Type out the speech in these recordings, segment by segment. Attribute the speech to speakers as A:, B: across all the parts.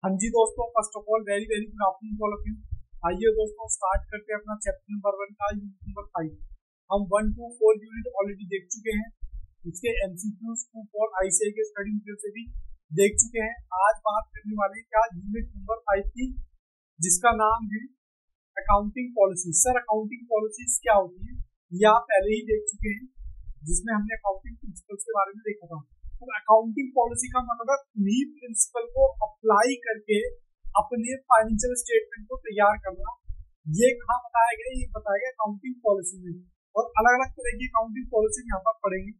A: हाँ जी दोस्तों, first of all very very good afternoon to all of you. आइए दोस्तों स्टार्ट करते हैं अपना चैप्टर नंबर 1 का यूनिट नंबर 5। हम 1 to 4 यूनिट ऑलरेडी देख चुके हैं, इसके एमसीक्यूज 2 4 आईसीआई के स्टडी मटेरियल से भी देख चुके हैं। आज बात करने वाले हैं क्या यूनिट नंबर 5 की, जिसका नाम है accounting policy. Sir accounting policies क्या होती है ये आप पहले ही देख चुके हैं, जिसमें हमने अकाउंटिंग प्रिंसिपल्स के बारे में देखा था। तो अकाउंटिंग पॉलिसी का मतलब है उन्हीं प्रिंसिपल को अप्लाई करके अपने फाइनेंशियल स्टेटमेंट को तैयार करना। ये कहाँ बताया गया, ये बताया गया अकाउंटिंग पॉलिसी में, और अलग अलग तरह की अकाउंटिंग पॉलिसी यहाँ पर पढ़ेंगे।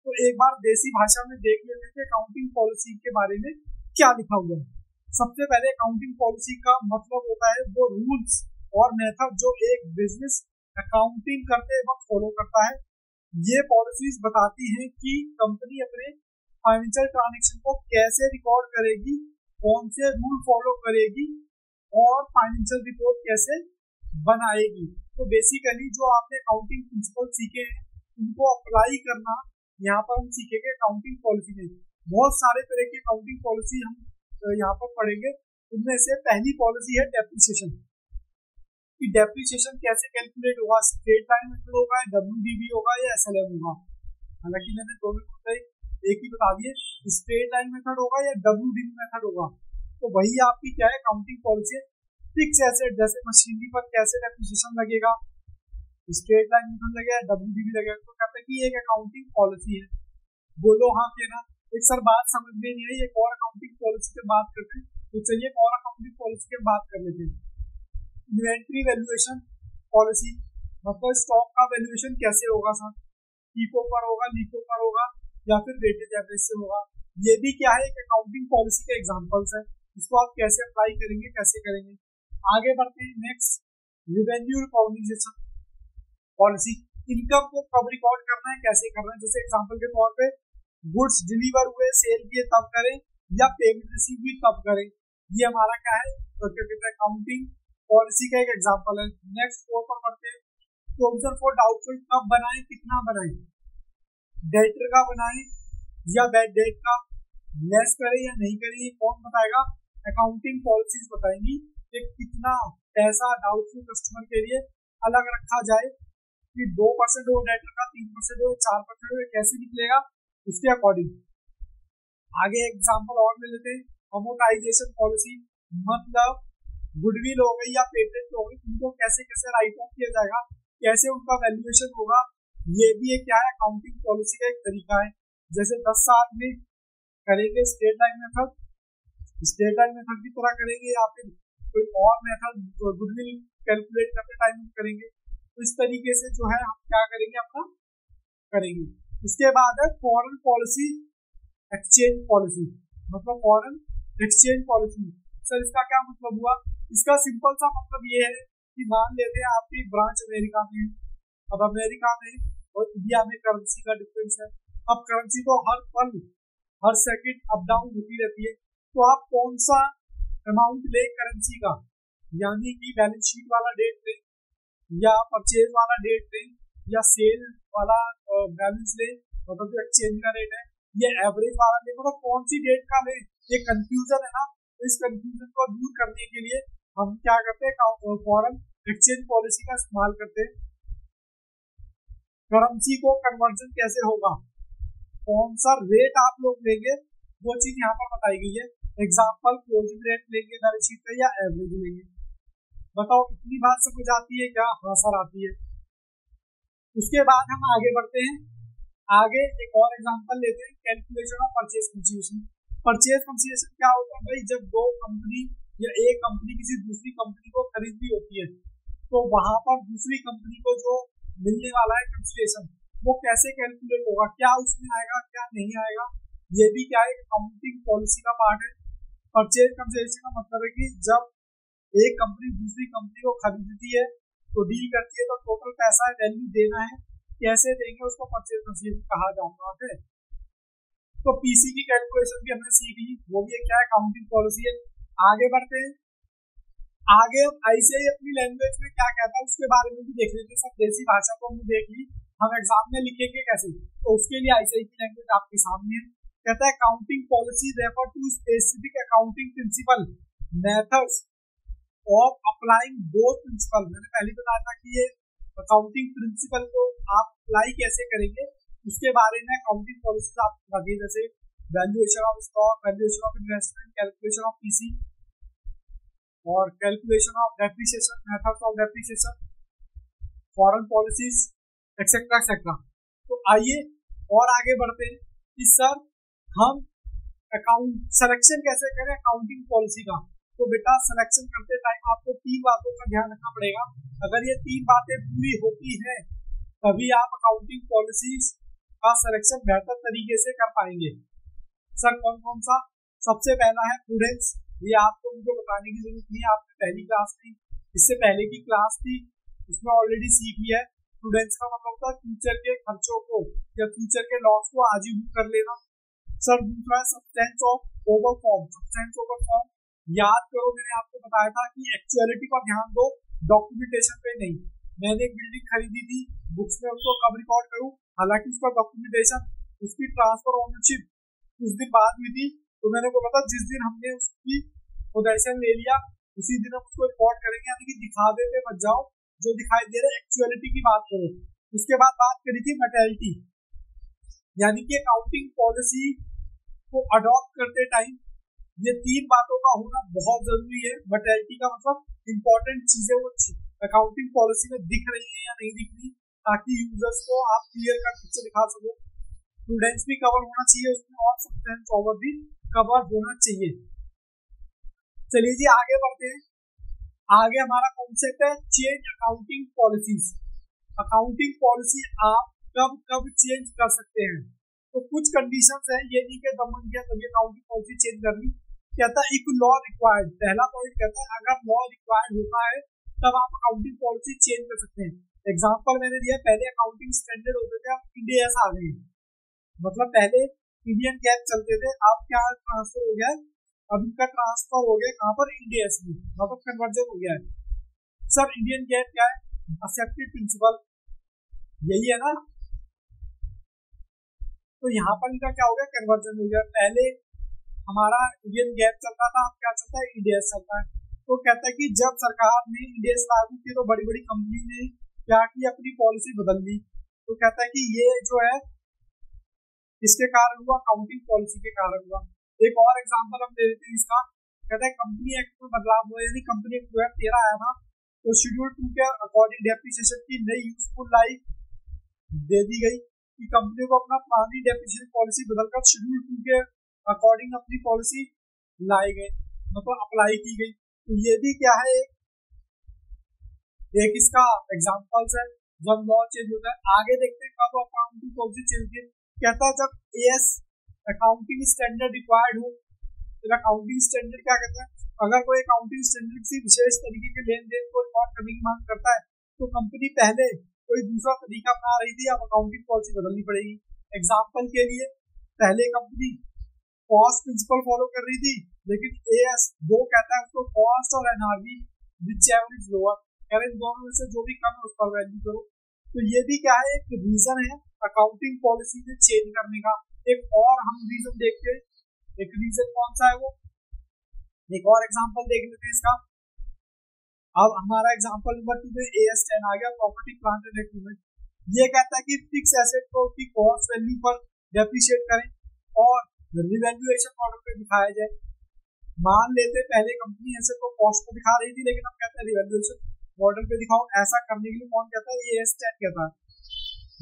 A: तो एक बार देसी भाषा में देख लेते हैं अकाउंटिंग पॉलिसी के बारे में क्या लिखा हुआ है। सबसे पहले अकाउंटिंग पॉलिसी का मतलब होता है वो रूल्स और मेथड जो एक बिजनेस अकाउंटिंग करते वक्त फॉलो करता है। ये पॉलिसीज बताती हैं कि कंपनी अपने फाइनेंशियल ट्रांजैक्शन को कैसे रिकॉर्ड करेगी, कौन से रूल फॉलो करेगी और फाइनेंशियल रिपोर्ट कैसे बनाएगी। तो बेसिकली जो आपने अकाउंटिंग प्रिंसिपल सीखे हैं उनको अप्लाई करना यहाँ पर हम सीखेंगे अकाउंटिंग पॉलिसी में। बहुत सारे तरह की अकाउंटिंग पॉलिसी हम यहाँ पर पढ़ेंगे। उनमें से पहली पॉलिसी है डेप्रिसिएशन, कि डेप्रिसिएशन कैसे कैलकुलेट होगा, स्ट्रेट लाइन मेथड होगा, डब्ल्यूडीवी होगा या एसएलएम होगा। हालांकि मैंने दोनों को एक ही बता दिए, स्ट्रेट लाइन मेथड होगा या डब्ल्यूडीवी मेथड होगा। तो वही आपकी क्या है अकाउंटिंग पॉलिसी। फिक्स एसेट जैसे मशीनरी पर कैसे डेप्रिसिएशन लगेगा, स्ट्रेट लाइन मेथड लगेगा, डब्ल्यूडीवी लगेगा। तो कहते हैं कि एक अकाउंटिंग पॉलिसी है। बोलो हाँ के ना। एक सर बात समझ में नहीं आई, एक और अकाउंटिंग पॉलिसी की बात करते हैं। तो चलिए एक और अकाउंटिंग पॉलिसी की बात कर लेते हैं। इन्वेंट्री वैल्यूएशन पॉलिसी, मतलब स्टॉक का वैल्यूएशन कैसे होगा सर, ईको पर होगा, लीको पर होगा या फिर वेटेज एवरेज से होगा। ये भी क्या है एक अकाउंटिंग पॉलिसी के एग्जांपल्स है। इसको आप कैसे अप्लाई करेंगे, कैसे करेंगे। आगे बढ़ते हैं next, revenue recognition policy. Income को कब रिकॉर्ड करना है, कैसे करना है। जैसे एग्जांपल के तौर पे गुड्स डिलीवर हुए, सेल किए तब करें, या पेमेंट रिसीव हुई तब करें। ये हमारा क्या है, तो क्या कहते हैं अकाउंटिंग पॉलिसी का एक एग्जांपल है। नेक्स्ट 4 पर बढ़ते हैं, प्रोविजन फॉर डाउटफुल कब बनाएं, कितना बनाएं, डेटर का बनाएं या बैड डेट का, लेस करें या नहीं करें, ये कौन बताएगा, अकाउंटिंग पॉलिसीज बताएंगी कि कितना पैसा डाउटफुल कस्टमर के लिए अलग रखा जाए, कि 2% हो डेटर का, 3% हो, 4% हो, कैसे निकलेगा उसके अकॉर्डिंग। आगे एग्जांपल और ले लेते हैं, अमोर्टाइजेशन पॉलिसी, मतलब गुडविल हो गई या पेटेंट हो गई, उनको कैसे कैसे राइट ऑफ किया जाएगा, कैसे उनका वैल्यूएशन होगा। ये भी एक क्या है अकाउंटिंग पॉलिसी का एक तरीका है। जैसे 10 साल में करेंगे straight line method, straight line method की तरह करेंगे, या फिर कोई और मेथड गुडविल कैलकुलेट करते टाइम करेंगे। तो इस तरीके से जो है हम क्या करेंगे अपना करेंगे। इसके बाद है फॉरेन पॉलिसी एक्सचेंज पॉलिसी, मतलब फॉरेन एक्सचेंज पॉलिसी। सर इसका क्या मतलब हुआ, इसका सिंपल सा मतलब ये है कि मान लेते हैं आपकी ब्रांच अमेरिका में है, अब अमेरिका में और इंडिया में करेंसी का डिफरेंस है। अब करेंसी तो हर पल हर सेकंड अप डाउन होती रहती है। तो आप कौन सा अमाउंट ले करेंसी का, यानी कि बैलेंस शीट वाला डेट लें या परचेज वाला डेट लें या सेल वाला बैलेंस लें, मतलब जो एक्सचेंज का रेट है, ये एवरेज वाला लें, मतलब कौन सी डेट का लें, ये कंफ्यूजन है ना। इस कंफ्यूजन को दूर करने के लिए हम क्या करते हैं, फॉरेन एक्सचेंज पॉलिसी का इस्तेमाल करते हैं। करेंसी को कन्वर्जन कैसे होगा, कौन सा रेट आप लोग लेंगे, वो चीज यहाँ पर बताई गई है। एग्जाम्पल क्लोजिंग रेट लेंगे बैलेंस शीट का या एवरेज लेंगे। बताओ इतनी बात समझ आती है क्या, हाँ सर आती है। उसके बाद हम आगे बढ़ते हैं, आगे एक और एग्जांपल लेते हैं, calculation of purchase consideration. Purchase consideration क्या होता है भाई, जब दो कंपनी या एक कंपनी किसी दूसरी कंपनी को खरीद रही होती है, तो वहां पर दूसरी कंपनी को जो मिलने वाला है कंसीडरेशन, वो कैसे कैलकुलेट होगा, क्या उसमें आएगा क्या नहीं आएगा। ये भी क्या है अकाउंटिंग पॉलिसी का पार्ट है। परचेज कंसीडरेशन का मतलब है कि जब एक कंपनी दूसरी कंपनी को खरीदती है तो डील करती है, तो टोटल पैसा वैल्यू देना है, कैसे देंगे उसको परचेज कंसीडरेशन कहा जाता है। तो पीसी की कैलकुलेशन भी हमने सीख ली, वो भी क्या है अकाउंटिंग पॉलिसी है। आगे बढ़ते हैं, आगे ऐसे ही अपनी लैंग्वेज में क्या कहता है उसके बारे में भी देख लेते हैं। सब देसी भाषा को हमने देख ली, हम एग्जाम में लिखेंगे कैसे, तो उसके लिए ऐसे ही की लैंग्वेज आपके सामने है। कहता है accounting policy refer to specific accounting principle methods of applying both principle. मैंने पहले बताया था कि ये अकाउंटिंग प्रिंसिपल को आप अप्लाई कैसे करेंगे उसके बारे में अकाउंटिंग पॉलिसी आपको लगे, जैसे valuation of stock, valuation of investment, calculation of PC और calculation of depreciation, methods of depreciation, foreign policies etcetera etcetera. तो आइए और आगे बढ़ते हैं कि सर हम अकाउंट सिलेक्शन कैसे करें अकाउंटिंग पॉलिसी का। तो बेटा सिलेक्शन करते टाइम आपको 3 बातों का ध्यान रखना पड़ेगा। अगर ये 3 बातें पूरी होती हैं तभी आप अकाउंटिंग पॉलिसीज का सिलेक्शन बेहतर तरीके से कर पाएंगे। सर कौन कौन सा? सबसे पहला है प्रूडेंस। ये आपको मुझे बताने की जरूरत नहीं है, आपने पहली क्लास में, इससे पहले की क्लास थी उसमें ऑलरेडी सीख लिया है। प्रूडेंस का मतलब होता है फ्यूचर के खर्चों को या फ्यूचर के लॉस को आज ही बुक कर लेना। सर दूसरा है substance of over form. Substance over form याद करो, मैंने आपको बताया था कि एक्चुअलिटी पर ध्यान दो, डॉक्यूमेंटेशन पे नहीं। मैंने एक बिल्डिंग खरीदी थी, बुक्स में उसको कब रिकॉर्ड करूं, हालांकि उसका डॉक्यूमेंटेशन, उसकी ट्रांसफर ऑनरशिप कुछ दिन बाद हुई थी, तो मैंने को पता जिस दिन हमने उसकी पोजेशन ले लिया उसी दिन हम उसको रिकॉर्ड करेंगे, यानी कि दिखावे पे मत जाओ, जो दिखाई दे रहा है एक्चुअलिटी की बात करो। उसके बाद बात करी थी मटेरियलिटी, यानी कि अकाउंटिंग पॉलिसी को अडॉप्ट करते टाइम ये 3 बातों का होना बहुत जरूरी है। मटेरियलिटी का मतलब इंपॉर्टेंट चीजें वो अकाउंटिंग पॉलिसी में दिख रही है या नहीं दिख रही, ताकि यूजर्स को आप क्लियर कट पिक्चर दिखा सको। प्रूडेंस भी कवर होना चाहिए उसमें और सब्सटेंस ओवर भी कवर होना चाहिए। चलिए जी आगे बढ़ते हैं। आगे हमारा कॉन्सेप्ट है change accounting policies. Accounting policy आप कब कब चेंज कर सकते हैं, तो कुछ कंडीशंस है, ये नहीं कि दम बन गया तभी अकाउंटिंग पॉलिसी चेंज करनी। कहता है इफ लॉ रिक्वायर्ड, पहला पॉइंट कहता है अगर लॉ रिक्वायर्ड होता है तब आप अकाउंटिंग पॉलिसी चेंज कर सकते हैं। एग्जांपल मैंने दिया, पहले अकाउंटिंग स्टैंडर्ड होते थे, अब इंड एस आ गए, मतलब पहले इंडियन गैप चलते थे, अब क्या ट्रांसफर हो गया है, अब इनका ट्रांसफर हो गया कहां पर, इंड एस में, मतलब कन्वर्जन हो गया है। सर इंडियन गैप क्या है, एक्सेप्टेड प्रिंसिपल, यही है ना, तो यहाँ पर इनका क्या हो गया, कन्वर्जन हो गया। पहले हमारा इंडियन गैप चलता था, अब क्या चलता है, इंड एस चलता है। तो कहता है कि जब सरकार ने इंड एस लागू की तो बड़ी बड़ी कंपनी ने क्या की, अपनी पॉलिसी बदल दी। तो कहता है कि ये जो है किसके कारण हुआ, अकाउंटिंग पॉलिसी के कारण हुआ। एक और एग्जांपल हम ले लेते हैं इसका, कहता है कंपनी एक्ट में बदलाव हुआ, यानी कंपनी एक्ट 2013 आया था, तो शेड्यूल 2 के अकॉर्डिंग डेप्रिसिएशन की नई यूजफुल लाइफ दे दी गई कि कंपनी को अपना पुरानी डेप्रिसिएशन पॉलिसी बदलकर शेड्यूल 2 के अकॉर्डिंग अपनी पॉलिसी लाई गई, मतलब अप्लाई की गई। तो ये भी क्या है, एक इसका एग्जांपल्स है जब लॉ चेंज होता है। आगे देखते हैं कब अकाउंटिंग पॉलिसी चेंज की। कहता है जब एएस अकाउंटिंग स्टैंडर्ड रिक्वायर्ड हो। तो अकाउंटिंग स्टैंडर्ड क्या कहता है, अगर कोई अकाउंटिंग स्टैंडर्ड किसी विशेष तरीके के लेन देन को रिकॉर्ड करने की मांग करता है तो कंपनी पहले कोई दूसरा तरीका अपना रही थी, अब अकाउंटिंग पॉलिसी बदलनी पड़ेगी। एग्जाम्पल के लिए पहले कंपनी कॉस्ट प्रिंसिपल फॉलो कर रही थी, लेकिन एएस 2 कहता है उसको कॉस्ट और एनआरवी व्हिचएवर इज लोअर, यानी इन दोनों में से जो भी कम है उस पर वैल्यू करो। तो ये भी क्या है, एक रीजन है अकाउंटिंग पॉलिसी में चेंज करने का। एक और हम रीजन देखते हैं, एक रीजन कौन सा है वो, एक और एग्जांपल देख लेते हैं इसका। अब हमारा एग्जांपल नंबर 2 में AS10 आ गया, प्रॉपर्टी प्लांट एंड इक्विपमेंट। ये कहता है कि फिक्स एसेट को उसकी कॉस्ट वैल्यू पर डेप्रिशिएट करें और रिवैल्यूएशन मॉडल पे दिखाया जाए। मान लेते पहले कंपनी एसेट को कॉस्ट पे दिखा रही थी, लेकिन अब कहता है रिवैल्यूएशन मॉडल पे दिखाओ। ऐसा करने के लिए कौन कहता है, AS10 कहता है।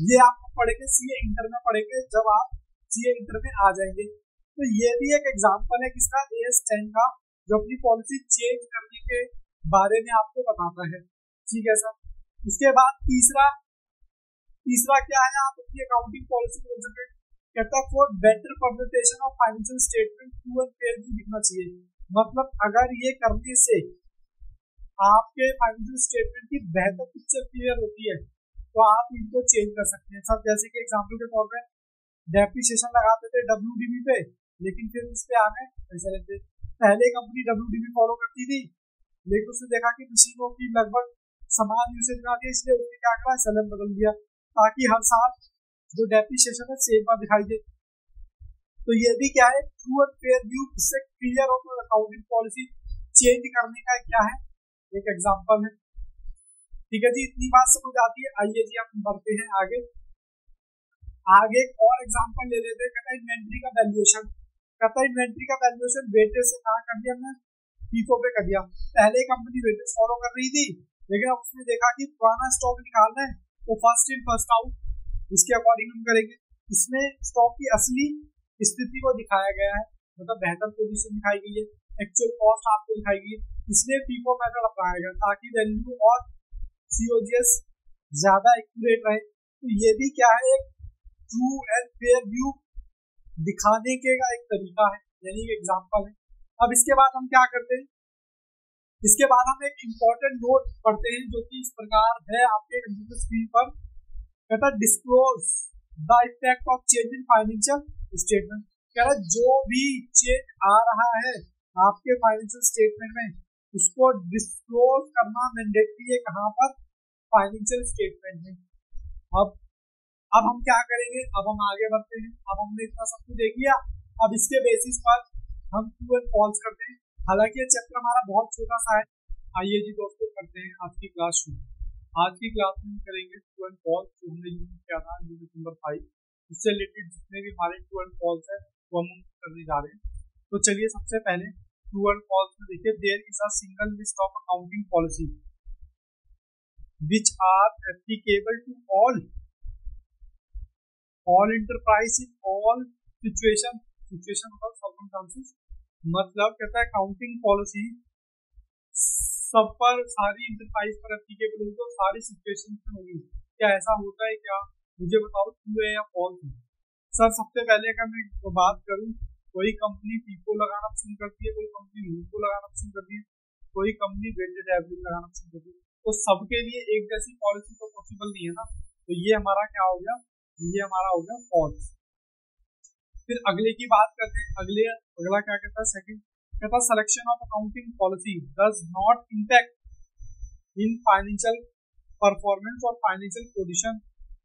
A: ये आप पढ़ेंगे सीए इंटर में, पढ़ेंगे जब आप सीए इंटर में आ जाएंगे। तो ये भी एक एग्जांपल है किसका, AS10 का, जो अपनी पॉलिसी चेंज करने के बारे में आपको बताता है। ठीक है सर। उसके बाद तीसरा क्या है, आप अपनी अकाउंटिंग पॉलिसी को कहता है for better presentation of financial statement true and fair भी लिखना चाहिए। मतलब अगर ये करने से आपके फाइनेंशियल स्टेटमेंट की बेहतर पिक्चर क्लियर होती है तो आप इनको चेंज कर सकते हैं। सब जैसे कि एग्जांपल के तौर पे डेप्रिसिएशन लगाते थे WDV पे, लेकिन फिर उस पे आ गए पैसे लेते। पहले कंपनी WDV फॉलो करती थी, लेकिन उसने देखा कि मशीनों की लगभग समान यूसेज में आती है, इसलिए उसने क्या करा, SLM बदल दिया, ताकि हर साल जो डेप्रिसिएशन है सेम बार दिखाई दे। तो ये भी क्या है, ट्रू एंड फेयर व्यू। इससे क्लियर हो तो अकाउंटिंग पॉलिसी चेंज करने का क्या है, एक एग्जांपल है। ठीक है जी, इतनी बात समझ आती है। आइए जी हम बढ़ते हैं आगे। एक और एग्जांपल ले लेते हैं। कहता है इन्वेंट्री का वैल्यूएशन। कहता है इन्वेंट्री का वैल्यूएशन वेटेज से कहाँ कर दिया हमने, फीफो पे कर दिया। पहले कंपनी वेटेज फॉलो कर रही थी, लेकिन अब उसने देखा कि पुराना स्टॉक निकालना है तो फर्स्ट इन फर्स्ट आउट, इसके अकॉर्डिंग हम करेंगे। इसमें स्टॉक की असली स्थिति को दिखाया गया है, मतलब बेहतर पोजीशन दिखाई गई है, एक्चुअल कॉस्ट आपको दिखाई गई है, इसलिए फीफो मेथड अपनाया गया ताकि वैल्यू और सीओजीएस ज्यादा एक्यूरेट रहे। तो ये भी क्या है, एक ट्रू एंड फेयर व्यू दिखाने के का एक तरीका है, यानी एक एग्जांपल है। अब इसके बाद हम क्या करते हैं, इसके बाद हम एक इम्पोर्टेंट नोट पढ़ते हैं जो कि इस प्रकार है आपके कंप्यूटर स्क्रीन पर। कहता है disclose the effect of change in financial statement. कह रहा है जो भी चेंज आ रहा है आपके फाइनेंशियल स्टेटमेंट में, उसको डिस्क्लोज करना मैंडेटरी है। कहाँ पर, फाइनेंशियल स्टेटमेंट में। अब हम क्या करेंगे, अब हम आगे बढ़ते हैं। अब हमने इतना सब कुछ देख लिया, अब इसके बेसिस पर हम ट्रू एंड फॉल्स करते हैं। हालांकि ये चैप्टर हमारा बहुत छोटा सा है। आइए जी दोस्तों करते हैं आज की क्लास शुरू। आज की क्लास में हम करेंगे ट्रू एंड फॉल्स, जो हमने यूज किया था यूनिट नंबर 5। उससे रिलेटेड जितने भी हमारे ट्रू एंड फॉल्स है वो हम करने जा रहे हैं। तो चलिए सबसे पहले ट्रू एंड फॉल्स में देखिए, there is a single list of accounting policy which are applicable to all enterprise in all situation मतलब सर्कमस्टांसेस। मतलब कहता है अकाउंटिंग पॉलिसी सब पर, सारी इंटरप्राइज पर एप्लीकेबल होगी और सारी सिचुएशन में होगी। क्या ऐसा होता है क्या, मुझे बताओ ट्रू है या फॉल्स है। सर सबसे पहले अगर मैं तो बात करूं, कोई कंपनी फीफो लगाना पसंद करती है, कोई कंपनी लूको लगाना पसंद करती है, कोई कंपनी वेटेड एवरेज लगाना पसंद करती है। तो सबके लिए एक जैसी पॉलिसी तो पॉसिबल नहीं है ना। तो ये हमारा क्या हो गया, ये हमारा हो गया फॉल्स। फिर अगले की बात करते हैं। अगला क्या कहता है, सेकंड कहता है selection of accounting policy does not impact in financial performance और financial position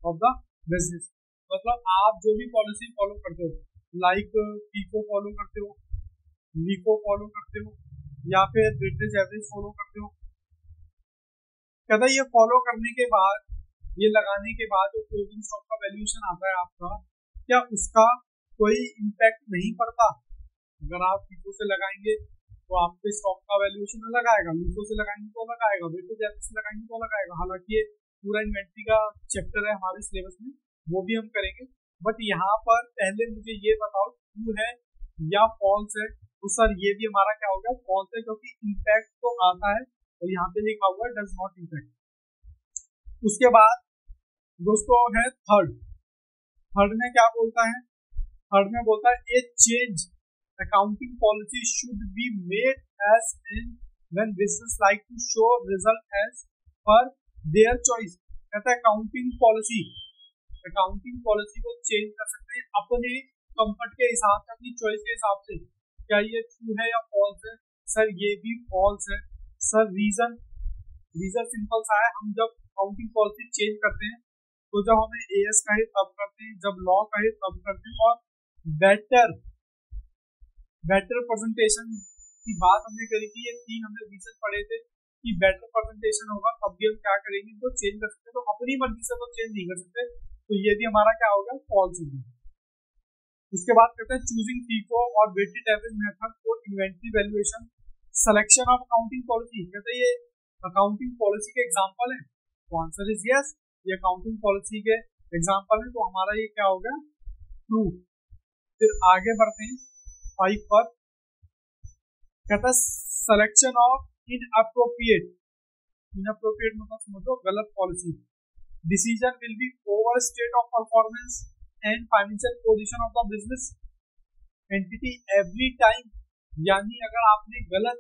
A: of the business. मतलब आप जो भी पॉलिसी फॉलो करते हो, लाइक फीफो फॉलो करते हो, लीको फॉलो करते हो, या फिर वेटेज एवरेज फॉलो करते हो, कहता है ये फॉलो करने के बाद, ये लगाने के बाद जो क्लोजिंग स्टॉक का वैल्यूएशन आता है आपका, क्या उसका कोई इम्पैक्ट नहीं पड़ता। अगर आप फीफो से लगाएंगे तो आपके स्टॉक का वैल्यूएशन अलग आएगा, लीको से लगाएंगे तो अलग आएगा, वेटेज एवरेज से लगाएंगे तो अलग आएगा। हालांकि ये पूरा इन्वेंट्री का चैप्टर है हमारे सिलेबस में, वो भी हम करेंगे। बट यहाँ पर पहले मुझे ये बताओ ट्रू है या फॉल्स है। तो सर ये भी हमारा क्या होगा, फॉल्स है, क्योंकि इम्पैक्ट तो आता है और यहाँ पे लिखा हुआ है डज नॉट इम्पैक्ट। उसके बाद दोस्तों है थर्ड में क्या बोलता है, थर्ड में बोलता है a change accounting policy should be made as in when business like to show result as per their choice. कहता है अकाउंटिंग पॉलिसी को चेंज कर सकते हैं अपने कंफर्ट के हिसाब से, अपनी चॉइस के हिसाब से। क्या ये ट्रू है या फॉल्स है। सर ये भी फॉल्स है। सर रीजन सिंपल सा है, हम जब अकाउंटिंग पॉलिसी चेंज करते हैं तो जब हमें एएस कहे तब करते हैं, जब लॉ कहे तब करते हैं, और बेटर प्रेजेंटेशन की बात हमने करी थी। ये 3 हमने रीजन पढ़े थे कि बेटर प्रेजेंटेशन होगा तब भी हम क्या करेंगे, तो चेंज कर सकते हैं। तो अपनी मर्जी से तो चेंज नहीं कर सकते, तो ये भी हमारा क्या होगा, फॉल्स होगा। उसके बाद कहते हैं चूजिंग फीफो और weighted average method for inventory valuation, selection of accounting policy. कहते हैं ये अकाउंटिंग पॉलिसी के एग्जांपल है। तो आंसर इज यस, ये अकाउंटिंग पॉलिसी के एग्जांपल है। तो हमारा ये क्या होगा, ट्रू। फिर आगे बढ़ते हैं 5 पर। कहता है सिलेक्शन ऑफ इनअप्रोप्रिएट मतलब समझो गलत policy. Decision will be over state of performance and financial position of the business entity every time. यानी अगर आपने गलत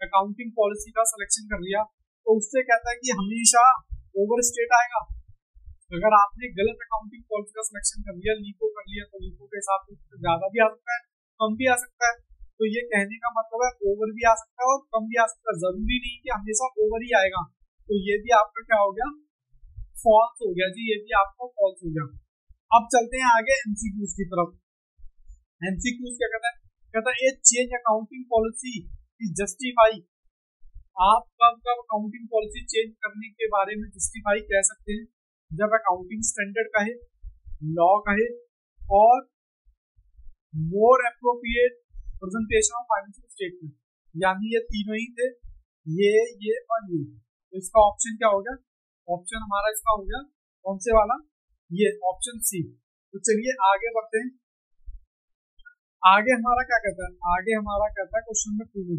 A: अकाउंटिंग पॉलिसी का सिलेक्शन कर लिया तो उससे कहता है कि हमेशा ओवर स्टेट आएगा। अगर आपने गलत अकाउंटिंग पॉलिसी का सिलेक्शन कर लिया, लीको कर लिया, तो लीको के हिसाब से ज्यादा भी आ सकता है, कम भी आ सकता है। तो ये कहने का मतलब है ओवर भी आ सकता है और कम भी आ सकता है, जरूरी नहीं कि हमेशा ओवर ही आएगा। तो ये भी आपका क्या हो गया, फॉल्स हो गया जी, ये भी आपका फॉल्स हो गया। अब चलते हैं आगे एमसीक्यूज की तरफ। एमसीक्यूज क्या कहता है ये change accounting policy is justify. आप कब कब अकाउंटिंग पॉलिसी चेंज करने के बारे में जस्टिफाई कह सकते हैं, जब अकाउंटिंग स्टैंडर्ड कहे, लॉ कहे, और more appropriate presentation of financial statement, यानी ये तीनों ही थे, ये और ये। तो इसका ऑप्शन क्या हो गया, ऑप्शन हमारा इसका हो गया कौन से वाला, ये ऑप्शन सी। तो चलिए आगे बढ़ते हैं। आगे हमारा क्या कहता है, आगे हमारा कहता है क्वेश्चन में 2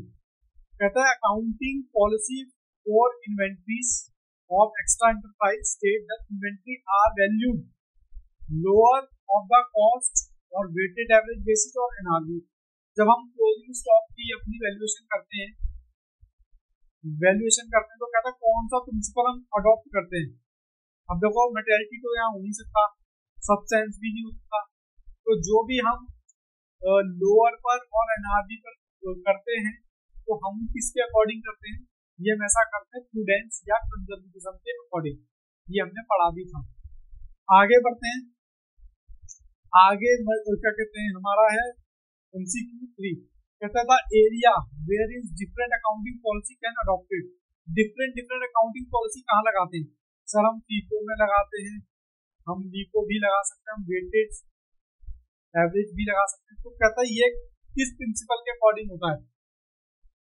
A: कहता है accounting policy for inventories of extra enterprise state that inventory are valued lower of the cost और वेटेड एवरेज बेसिस और एनआरवी। जब हम क्लोजिंग स्टॉक की अपनी वैल्यूएशन करते हैं तो कहता है कौन सा प्रिंसिपल हम अडॉप्ट करते हैं। अब देखो मटेरियलिटी तो यहाँ हो नहीं सकता, सब्सटेंस भी नहीं हो सकता, तो जो भी हम लोअर पर और एनआरवी पर करते हैं तो हम किसके अकॉर्डिंग करते हैं, ये हम ऐसा करते हैं प्रूडेंस या कंजर्वेटिज्म के अकॉर्डिंग। ये हमने पढ़ा भी था। आगे बढ़ते हैं। आगे क्या कहते हैं, हमारा है MCQ 3 कहता था area where is different accounting policy can adopted. Different accounting policy कहाँ लगाते हैं सर, हम फीको में लगाते हैं, हम लीको भी लगा सकते हैं, हम वेटेड एवरेज भी लगा सकते हैं। तो कहता है ये किस प्रिंसिपल के अकॉर्डिंग होता है,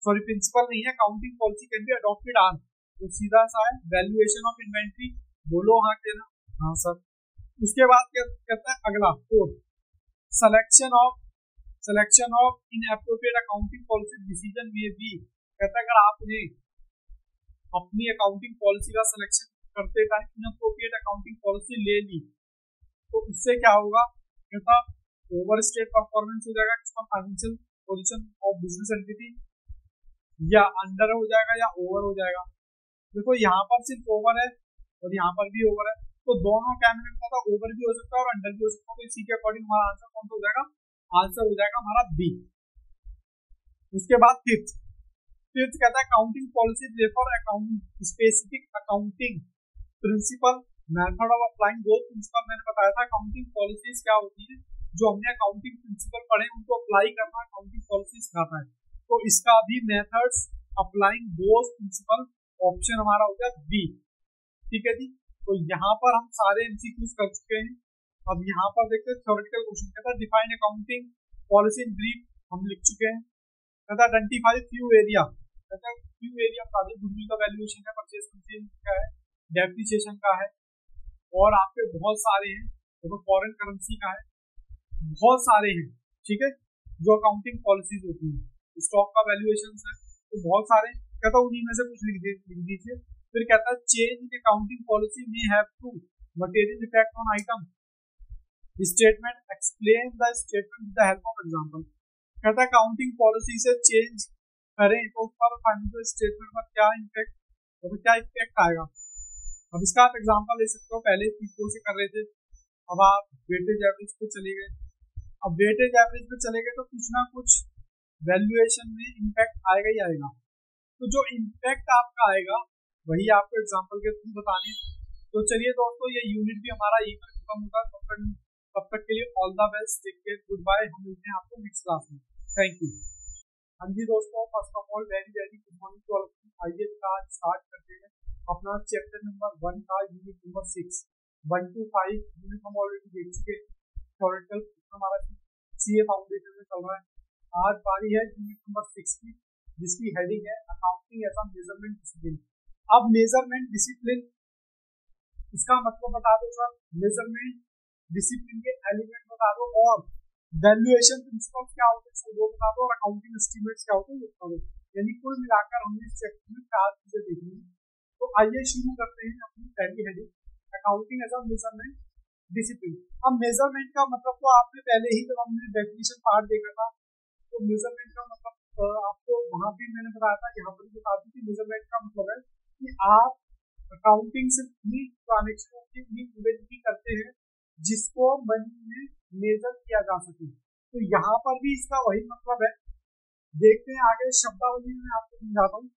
A: सॉरी प्रिंसिपल नहीं है, accounting policy can be adopted on. तो सीधा सा है वैल्यूएशन ऑफ इन्वेंट्री, बोलो हाँ के ना, हाँ सर। उसके बाद क्या कहता है अगला 4 selection of inappropriate accounting policy decision में भी कहता है अगर आपने अपनी अकाउंटिंग पॉलिसी का सिलेक्शन करते टाइम इनएप्रोप्रिएट अकाउंटिंग पॉलिसी ले ली तो उससे क्या होगा, कहता ओवर स्टेट परफॉर्मेंस हो जाएगा किसका, financial position of business entity, या अंडर हो जाएगा या ओवर हो जाएगा। देखो यहाँ पर सिर्फ ओवर है और यहाँ पर भी ओवर है, तो दोनों कैंडिडेट का ओवर भी हो सकता है और अंडर भी हो सकता है। तो इसी के अकॉर्डिंग हमारा आंसर कौन सा हो जाएगा, आंसर हो जाएगा हमारा बी। उसके बाद फिफ्थ कहता है accounting policy refer accounting specific accounting principal method of applying दो प्रिंसिपल। मैंने बताया था अकाउंटिंग पॉलिसीज क्या होती है, जो हमने अकाउंटिंग प्रिंसिपल पढ़े उनको अप्लाई करना अकाउंटिंग पॉलिसी सिखाता है। तो इसका भी methods applying those principle, option हमारा हो गया बी। ठीक है जी, तो यहाँ पर हम सारे एमसीक्यूज कर चुके हैं। अब यहाँ पर देखते हैं थ्योरेटिकल क्वेश्चन कहता है define accounting policy in brief, हम लिख चुके हैं। कहता है आइडेंटिफाई फ्यू एरिया, कहता है फ्यू एरिया गुडविल का वैल्यूएशन है, परचेज का है, डेप्रिसिएशन का है, और आपके बहुत सारे हैं, तो फॉरेन करेंसी का है, बहुत सारे हैं। ठीक है, जो अकाउंटिंग पॉलिसीज होती है, स्टॉक का वैल्यूएशन है, तो बहुत सारे। कहता उन्हीं में से कुछ लिख दीजिए। फिर कहता है change in accounting policy may have to material effect on item statement, explain the statement with the help of example. कहता है अकाउंटिंग पॉलिसी से चेंज करें तो उस पर फाइनेंशियल स्टेटमेंट पर क्या इफेक्ट आएगा। अब इसका आप एग्जांपल ले सकते हो, पहले फीको से कर रहे थे, अब आप वेटेज एवरेज पे चले गए। अब वेटेज एवरेज पे चले गए तो कुछ ना कुछ वैल्यूएशन में इम्पैक्ट आएगा ही आएगा। तो जो इम्पैक्ट आपका आएगा वही आपको एग्जांपल के थ्रू बताने। तो चलिए दोस्तों, ये यूनिट भी हमारा यहीं पर खत्म होगा। तब तक के लिए all the best, take care, goodbye. हम मिलते हैं आपको नेक्स्ट क्लास में। Thank you. हाँ जी दोस्तों, first of all very good morning to all. आइए स्टार्ट करते हैं अपना चैप्टर नंबर 1 का यूनिट नंबर 6। 1 to 5 यूनिट हम ऑलरेडी देख चुके हैं। थ्योरेटिकल हमारा सीए फाउंडेशन में चल रहा है। आज बारी है यूनिट नंबर 6 की, जिसकी हेडिंग है accounting as a measurement discipline. अब मेजरमेंट डिसिप्लिन, इसका मतलब बता दो सर, मेजरमेंट डिसिप्लिन के एलिमेंट बता दो, और वैल्यूएशन प्रिंसिपल क्या होते हैं वो बता दो, और अकाउंटिंग एस्टिमेट्स क्या होते हैं वो बता दो। यानी कुल मिलाकर हमने इस चैप्टर में 4 चीजें देखी हैं। तो आइए शुरू करते हैं अपनी पहली heading, accounting as a measurement discipline. अब मेजरमेंट का मतलब तो आपने पहले ही जब हमने डेफिनेशन पार्ट देखा था, तो मेजरमेंट का मतलब आपको वहां भी मैंने बताया था, यहाँ पर भी बता दूं कि मेजरमेंट का मतलब है कि आप अकाउंटिंग से उन्हीं ट्रांजेक्शनों की इवेंट करते हैं जिसको मनी में मेजर किया जा सके। तो यहाँ पर भी इसका वही मतलब है। देखते हैं आगे शब्दावली में आपको समझाता हूँ।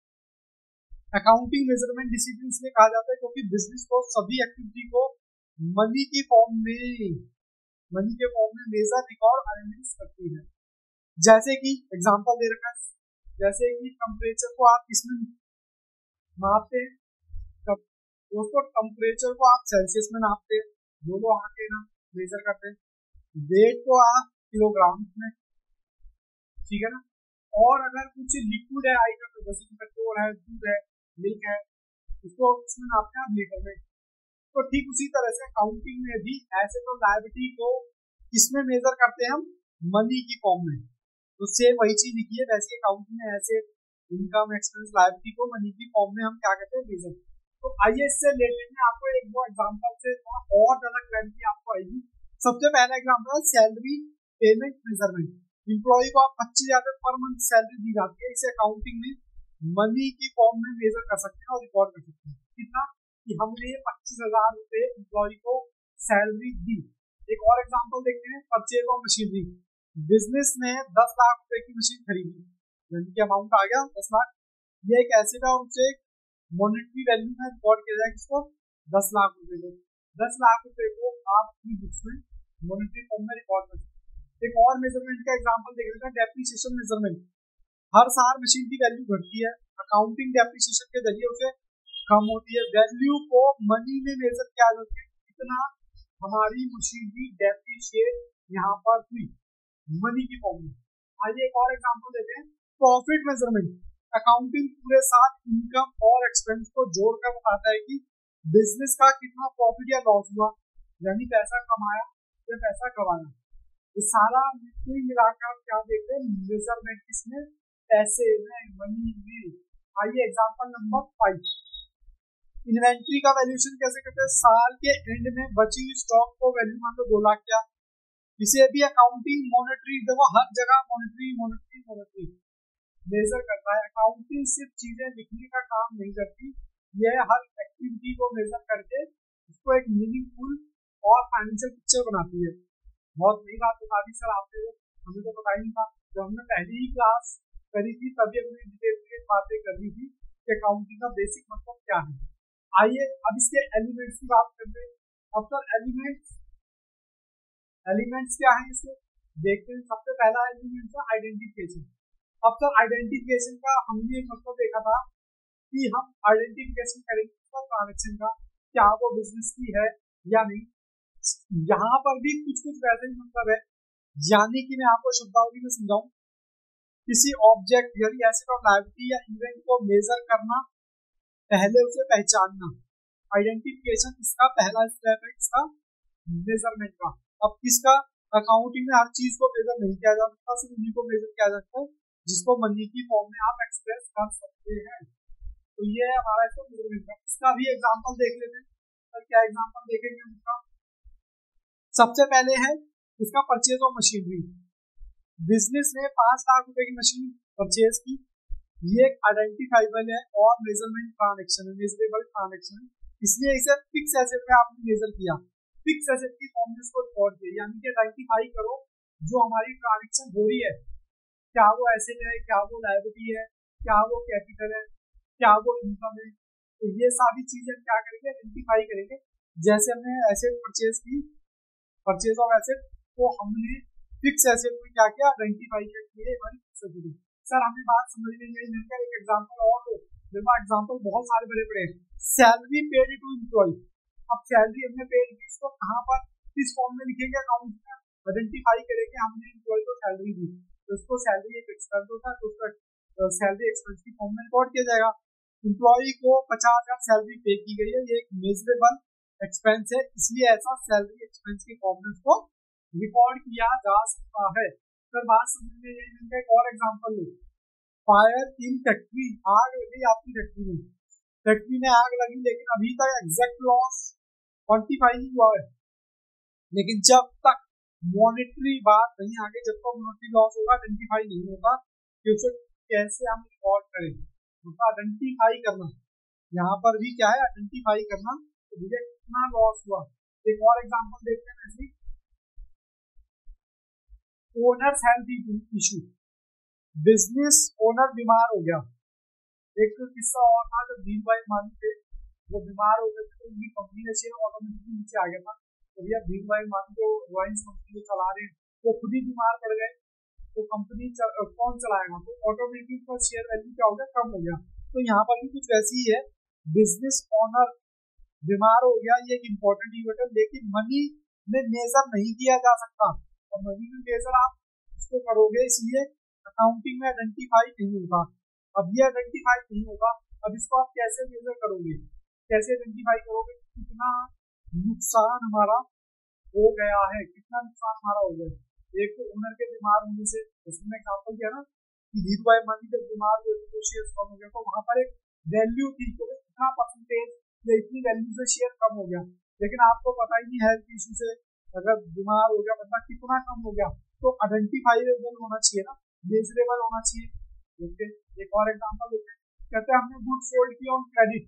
A: अकाउंटिंग मेजरमेंट डिसिप्लिन इसलिए कहा जाता है क्योंकि बिजनेस को सभी एक्टिविटी को मनी की फॉर्म में मनी के फॉर्म में मेजर रिकॉर्ड अरेंज करती है। जैसे कि एग्जांपल दे रखा है, जैसे कि टेम्परेचर को आप इसमें नापते हैं, दोस्तों टेम्परेचर को आप सेल्सियस में नापते हैं, दोनों आके ना मेजर करते हैं, वेट को आप किलोग्राम में, ठीक है ना। और अगर कुछ लिक्विड है आइटम जैसे कि पेट्रोल है, दूध है, मिल्क है, उसको उसमें नापते हैं आप लीटर में। तो ठीक उसी तरह से अकाउंटिंग में भी एसेट और लायबिलिटी को किसमें मेजर करते हैं हम, मनी की फॉर्म में। तो सेम वही चीज लिखी है, वैसे अकाउंटिंग में एसेट, इनकम, एक्सपेंस, लायबिलिटी को मनी की फॉर्म में हम क्या कहते हैं, मेजर। तो आइए इससे रिलेटेड में आपको एक दो एग्जांपल से और ज्यादा क्लैरिटी आपको आएगी। सबसे पहला एग्जांपल है सैलरी पेमेंट मेजरमेंट। एम्प्लॉय को आप 25,000 पर मंथ सैलरी दी जाती है, इसे अकाउंटिंग में मनी की फॉर्म में मेजर कर सकते हैं और रिकॉर्ड कर सकते हैं। कितना कि हमने 25,000 रुपए एम्प्लॉय को सैलरी दी। एक और एग्जांपल देखते हैं, परचेज ऑफ मशीनरी। बिजनेस ने 10 लाख रुपए की मशीन खरीदी, यानी कि अमाउंट आ गया 10 लाख। ये एक एसेट है और उसे मॉनेटरी वैल्यू में रिकॉर्ड किया जाएगा, किसको, 10 लाख रुपए को। 10 लाख रुपए को आप अपनी बुक्स में मॉनेटरी फॉर्म में रिकॉर्ड कर सकते हैं। एक और मेजरमेंट का एग्जांपल देख लेते हैं, डेप्रिसिएशन मेजरमेंट। हर साल मशीन की वैल्यू घटती है, अकाउंटिंग डेप्रिसिएशन के जरिए उसे कम होती है। वैल्यू को मनी में मेजर किया जाता है, कितना हमारी मशीनरी डेप्रिशिएट यहाँ पर हुई, मनी की फॉर्म में। आइए एक और एग्जांपल देते हैं, प्रॉफिट मेजरमेंट। अकाउंटिंग पूरे साथ इनकम और एक्सपेंस को जोड़कर बताता है कि बिजनेस का कितना प्रॉफिट या लॉस हुआ, यानी पैसा कमाया या पैसा गवाया। ये सारा कुल मिलाकर क्या देखते हैं, मेजरमेंट किसमें, पैसे में, मनी में। आइए एग्जांपल नंबर 5, इन्वेंट्री का वैल्यूएशन कैसे करते हैं। साल के एंड में बची हुई स्टॉक को वैल्यू मान लो 2 लाख क्या, इसे भी अकाउंटिंग मॉनेटरी, देखो हर जगह मॉनेटरी मॉनेटरी मॉनेटरी मेजर करता है। अकाउंटिंग सिर्फ चीजें लिखने का काम नहीं करती, यह हर एक्टिविटी को मेजर करके उसको एक मीनिंगफुल और फाइनेंशियल पिक्चर बनाती है। बहुत नई बात बता दी सर आपने, हमें तो पता ही नहीं था। जब हमने पहली ही क्लास करी थी तभी हमने डिटेल बातें कर ली थी कि अकाउंटिंग का बेसिक मतलब क्या है। आइए अब इसके एलिमेंट्स की बात करते हैं। अब सर एलिमेंट्स क्या है इसके देखते हैं। सबसे पहला एलिमेंट है आइडेंटिफिकेशन। अब सर आइडेंटिफिकेशन का हमने एक मतलब देखा था कि हम आइडेंटिफिकेशन करेंगे ट्रांजेक्शन का, क्या वो बिजनेस की है या नहीं। यहाँ पर भी कुछ कुछ वैसे ही मतलब है, यानी कि मैं आपको शब्दावली में समझाऊं, किसी ऑब्जेक्ट यानी एसेट और लायबिलिटी या इवेंट को मेजर करना, पहले उसे पहचानना। आइडेंटिफिकेशन इसका पहला स्टेप है, इसका मेजरमेंट का। अब किसका, अकाउंटिंग में हर चीज को मेजर नहीं किया जा सकता, सिर्फ उन्हीं को मेजर किया जाता है जिसको मनी की फॉर्म में आप एक्सप्रेस कर सकते हैं। तो ये है हमारा इसका मेजरमेंट का। इसका भी एग्जांपल देख लेते हैं। तो क्या एग्जांपल देखेंगे हम इसका, सबसे पहले है इसका परचेज ऑफ मशीनरी। बिजनेस ने 5 लाख रुपए की मशीन परचेज की, ये एक आइडेंटिफाइबल है और मेजरमेंट ट्रांजैक्शन है, मेजरेबल ट्रांजैक्शन, इसलिए इसे फिक्स एसेट में आपने मेजर किया। फिक्स एसेट की फॉर्म में इसको रिकॉर्ड किया, यानी कि आइडेंटिफाई करो जो हमारी ट्रांजैक्शन हो रही है, क्या वो एसेट है, क्या वो लायबिलिटी है, क्या वो कैपिटल है, क्या वो इनकम है। तो ये सारी चीजें क्या करेंगे, आइडेंटिफाई करेंगे। जैसे हमने एसेट परचेज की, परचेज ऑफ एसेट, तो हमने फिक्स एसेट में क्या किया, आइडेंटिफाई किया हमारी फिक्स एसेट। सर हमें बात समझ में नहीं मिलकर एक एग्जांपल और दो, मेरे पास एग्जांपल बहुत सारे बड़े बड़े। Salary paid to employ. अब सैलरी हमने पेड की, इसको कहाँ पर किस फॉर्म में लिखेंगे, अकाउंट में आइडेंटिफाई करेंगे हमने एम्प्लॉय को सैलरी दी, तो उसको सैलरी एक एक्सपेंस होता है, तो उसका सैलरी एक्सपेंस की फॉर्म में रिकॉर्ड किया जाएगा। एम्प्लॉय को 50,000 सैलरी पे की गई है, ये एक मेजरेबल एक्सपेंस है, इसलिए ऐसा सैलरी एक्सपेंस की फॉर्म में उसको रिकॉर्ड किया जा सकता है। फिर बात समझने में एक और example low, fire in factory. आग लगी आपकी फैक्ट्री में, फैक्ट्री में आग लगी, लेकिन अभी तक एग्जैक्ट लॉस क्वांटिफाई नहीं हुआ है। लेकिन जब तक मॉनेटरी बात नहीं आगे, जब तक मॉनेटरी लॉस होगा आइडेंटिफाई नहीं होगा कि उसे कैसे हम रिकॉर्ड करेंगे, उसका आइडेंटिफाई करना। यहाँ पर भी क्या है, आइडेंटिफाई करना, तो मुझे कितना लॉस हुआ। एक और एग्जांपल देखते हैं ऐसे, owners health issue. Business owner बीमार हो गया। एक तो किस्सा और था, जब धीरू भाई मानी थे वो बीमार हो गए थे, तो उनकी कंपनी का शेयर ऑटोमेटिकली नीचे आ गया था। तो भैया धीरू भाई मान जो रिलायंस कंपनी जो चला रहे हैं वो खुद ही बीमार पड़ गए, तो कंपनी कौन चलाएगा, तो ऑटोमेटिक उसका शेयर वैल्यू क्या हो गया, कम हो गया। तो यहाँ पर भी कुछ वैसी ही है, बिजनेस ओनर बीमार हो गया, ये एक इंपॉर्टेंट इवेंट है, लेकिन मनी में मेजर नहीं किया जा सकता, और मनी में मेजर आप इसको करोगे इसलिए अकाउंटिंग में आइडेंटिफाई नहीं होगा। अब ये आइडेंटिफाई नहीं होगा, अब इसको आप कैसे मेजर करोगे, कैसे आइडेंटिफाई करोगे, कितना नुकसान हमारा हो गया है, कितना नुकसान हमारा हो गया। एक तो ओनर के बीमार होने से, उसमें एग्जाम्पल दिया ना कि धीरू भाई मानी जब बीमार हुए तो शेयर कम हो गया, तो वहां पर एक वैल्यू थी तो इतना परसेंटेज या इतनी वैल्यू से शेयर कम हो गया, लेकिन आपको पता ही नहीं हेल्थ इशू से अगर बीमार हो गया बंदा कितना कम हो गया, तो आइडेंटिफाइबल होना चाहिए ना, मेजरेबल होना चाहिए। ओके, एक और एग्जाम्पल देखते हैं, कहते हैं हमने गुड्स सोल्ड किया ऑन क्रेडिट,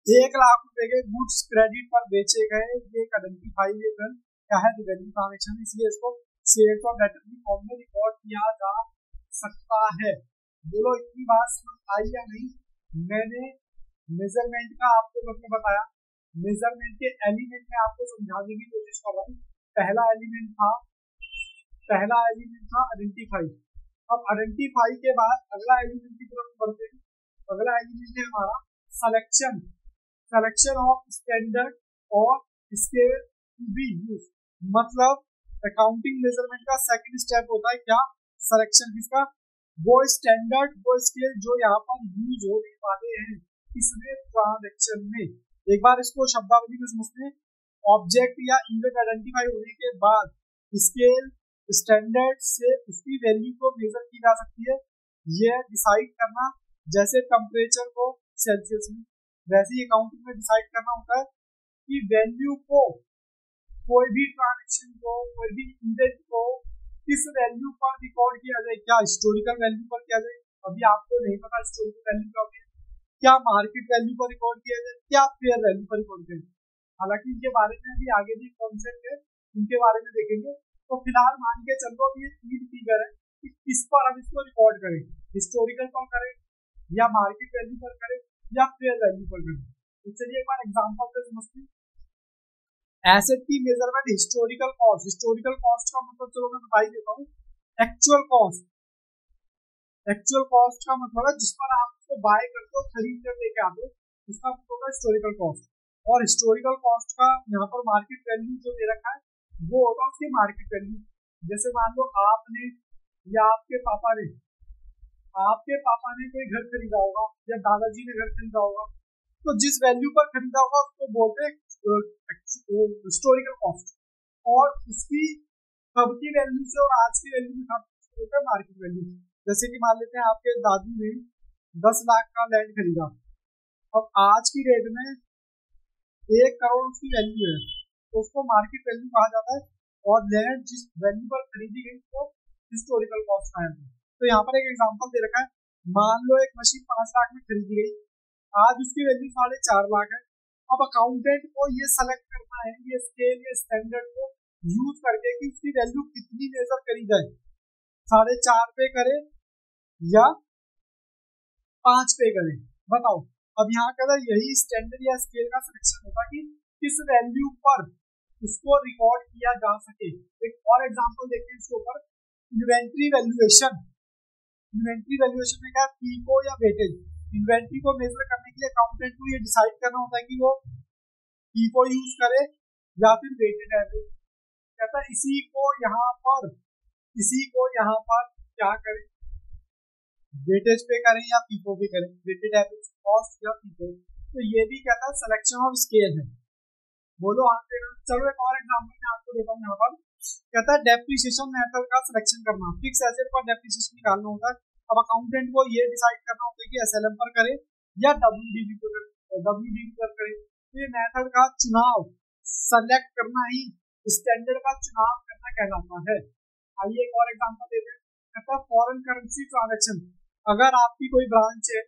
A: 1 लाख रुपए के गुड्स क्रेडिट पर बेचे गए, ये एक आइडेंटिफाइबल क्या है, रिवेन्यू ट्रांजैक्शन, इसलिए इसको सेल्स और डेटर की फॉर्म में रिकॉर्ड किया जा सकता है। बोलो इतनी बात समझ आई या नहीं। मैंने मेजरमेंट का आपको मतलब बताया, मेजरमेंट के एलिमेंट में आपको समझाने की कोशिश कर रहा हूँ। पहला एलिमेंट था आइडेंटिफाई। अब आइडेंटिफाई के बाद अगला एलिमेंट की तरफ बढ़ते हैं। अगला एलिमेंट है हमारा सलेक्शन ऑफ स्टैंडर्ड और स्केल टू बी यूज्ड। मतलब अकाउंटिंग मेजरमेंट का सेकंड स्टेप होता है क्या, सिलेक्शन, किसका, वो स्टैंडर्ड वो स्केल जो यहाँ पर यूज होने वाले हैं इसमें ट्रांजैक्शन में। एक बार इसको शब्दावली में समझते हैं। ऑब्जेक्ट या इवेंट आइडेंटिफाई होने के बाद स्केल स्टैंडर्ड से उसकी वैल्यू को मेजर की जा सकती है। यह डिसाइड करना, जैसे टेम्परेचर को सेल्सियस में, वैसे ही अकाउंटिंग में डिसाइड करना होता है कि वैल्यू को, कोई भी ट्रांजैक्शन को, कोई भी इवेंट को किस वैल्यू पर रिकॉर्ड किया जाए, क्या हिस्टोरिकल वैल्यू पर किया जाए, अभी आपको नहीं पता हिस्टोरिकल वैल्यू क्या होती है, क्या मार्केट वैल्यू पर रिकॉर्ड किया जाए, क्या फेयर वैल्यू पर रिकॉर्ड किया जाए। हालांकि इनके बारे में भी आगे भी कॉन्सेप्ट है, उनके बारे में देखेंगे। तो फिलहाल मान के चलो ये 3 फिगर है कि किस पर हम इसको रिकॉर्ड करें, हिस्टोरिकल पर करें या मार्केट वैल्यू पर करें या फेयर वैल्यू पर करें। तो चलिए एक बार एग्जाम्पल से समझते हैं। एसेट की मेजरमेंट हिस्टोरिकल कॉस्ट का मतलब चलो मैं बता ही देता हूँ। एक्चुअल कॉस्ट का मतलब है जिस पर आप उसको बाय करते हो, खरीद कर लेके आते हो, उसका मतलब होगा हिस्टोरिकल कॉस्ट। और हिस्टोरिकल कॉस्ट का यहाँ पर मार्केट वैल्यू जो दे रखा है वो होगा उसकी मार्केट वैल्यू। जैसे मान लो आपने या आपके पापा ने कोई घर खरीदा होगा या दादाजी ने घर खरीदा होगा, तो जिस वैल्यू पर खरीदा होगा उसको बोलते हैं हिस्टोरिकल कॉस्ट, और उसकी तब की वैल्यू से और आज की वैल्यू में होता है मार्केट वैल्यू। जैसे कि मान लेते हैं आपके दादू ने 10 लाख का लैंड खरीदा, अब आज की रेट में 1 करोड़ उसकी वैल्यू है, तो उसको मार्केट वैल्यू कहा जाता है, और लैंड जिस वैल्यू पर खरीदी गई उसको हिस्टोरिकल कॉस्ट कहा जाता है। तो यहाँ पर एक एग्जांपल दे रखा है, मान लो एक मशीन 5 लाख में खरीदी गई, आज उसकी वैल्यू 4.5 लाख है। अब अकाउंटेंट को ये सेलेक्ट करना है, ये स्केल या स्टैंडर्ड को यूज करके कि उसकी वैल्यू कितनी मेजर करी जाए, 4.5 पे करे या 5 पे करे, बताओ। अब यहाँ का यही स्टैंडर्ड या स्केल का सिलेक्शन होता कि किस वैल्यू पर उसको रिकॉर्ड किया जा सके। एक और एग्जांपल देखते हैं इसके ऊपर, इन्वेंट्री वैल्यूएशन में क्या, पीको या वेटेज। इन्वेंट्री को मेजर करने के लिए अकाउंटेंट को ये डिसाइड करना होता है कि वो पीको यूज करे या फिर वेटेड एवरेज। कहता है इसी को यहाँ पर क्या करें, वेटेज पे करें या पीको पे करें, वेटेड एवरेज कॉस्ट या पीको। तो ये भी कहता है सिलेक्शन ऑफ स्केल है। बोलो आंसर। चलो एक और एग्जांपल मैं आपको देता हूँ। यहाँ पर कहता है डेप्रिसिएशन मेथड का सिलेक्शन करना, फिक्स एसेट पर डेप्रिसिएशन निकालना होता है। अब अकाउंटेंट को ये डिसाइड करना होता है कि एसएलएम पर करे या डब्ल्यूडीवी पर करे। तो ये मेथड का चुनाव, सेलेक्ट करना ही स्टैंडर्ड का चुनाव करना कहलाता है। आइए एक और एग्जांपल देते हैं। कहता है फॉरेन करेंसी ट्रांजैक्शन। अगर आपकी कोई ब्रांच है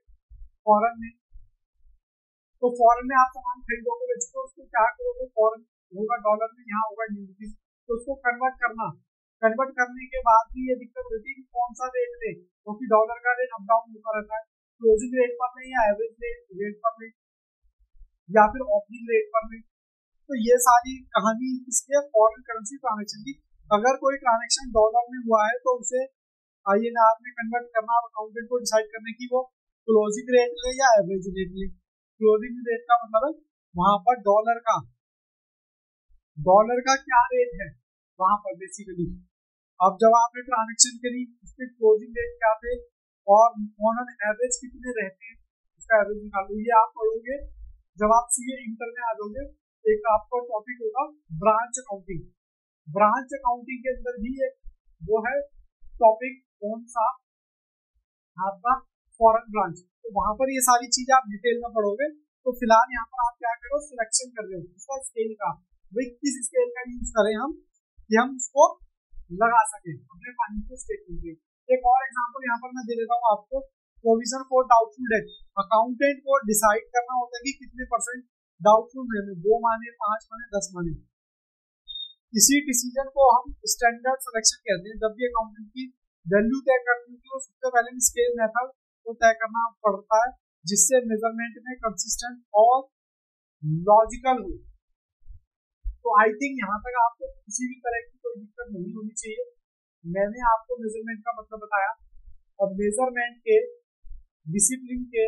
A: फॉरेन में, तो फॉरेन में आप सामान खरीदोगे बेचोगे, उसको क्या करोगे, फॉरेन होगा डॉलर में, यहाँ होगा इंडियन रुपीज, तो उसको कन्वर्ट करने के बाद भी ये दिक्कत होती है कि कौन सा रेट ले, क्योंकि डॉलर का रेट अप डाउन होता रहता है, क्लोजिंग रेट पर नहीं या एवरेज रेट पर नहीं या फिर ओपनिंग रेट पर नहीं। तो ये सारी कहानी किसकी है, फॉरेन करेंसी ट्रांजेक्शन की। अगर कोई ट्रांजेक्शन डॉलर में हुआ है तो उसे INR में कन्वर्ट करना और अकाउंटेंट को डिसाइड करने की वो क्लोजिंग रेट ले या एवरेज रेट ले। क्लोजिंग रेट का मतलब है वहां पर डॉलर का क्या रेट है वहां पर बेसिकली। अब जब आपने ट्रांजेक्शन करी उसके क्लोजिंग रेट क्या थे और ऑन एन एवरेज कितने रहते हैं उसका एवरेज निकालो। ये आप पढ़ोगे जब आप सीए इंटर में आ जाओगे। एक आपका टॉपिक होगा ब्रांच अकाउंटिंग। ब्रांच अकाउंटिंग के अंदर भी एक वो है टॉपिक कौन सा, आपका फॉरेन ब्रांच। तो वहां पर ये सारी चीजें आप डिटेल में पढ़ोगे। तो फिलहाल यहाँ पर आप क्या करो, सिलेक्शन कर रहे हो इसका स्केल का, भाई किस स्केल का यूज करें हम कि हम उसको लगा सके अपने फाइनेंशियल स्टेटमेंट में। एक और एग्जांपल यहाँ पर मैं दे देता हूँ आपको, provision for doubtful debt. Accountant को डिसाइड करना होता है कि कितने परसेंट डाउटफुल में 2 माने 5 माने 10 माने। इसी डिसीजन को हम स्टैंडर्ड सिलेक्शन कहते हैं। जब भी अकाउंटेंट की वैल्यू तय करनी होती है सबसे पहले स्केल मेथड को तय करना पड़ता है जिससे मेजरमेंट में कंसिस्टेंट और लॉजिकल हो। तो आई थिंक यहाँ तक आपको किसी भी तरह की कोई दिक्कत नहीं होनी चाहिए। मैंने आपको मेजरमेंट का मतलब बताया। अब मेजरमेंट के डिसिप्लिन के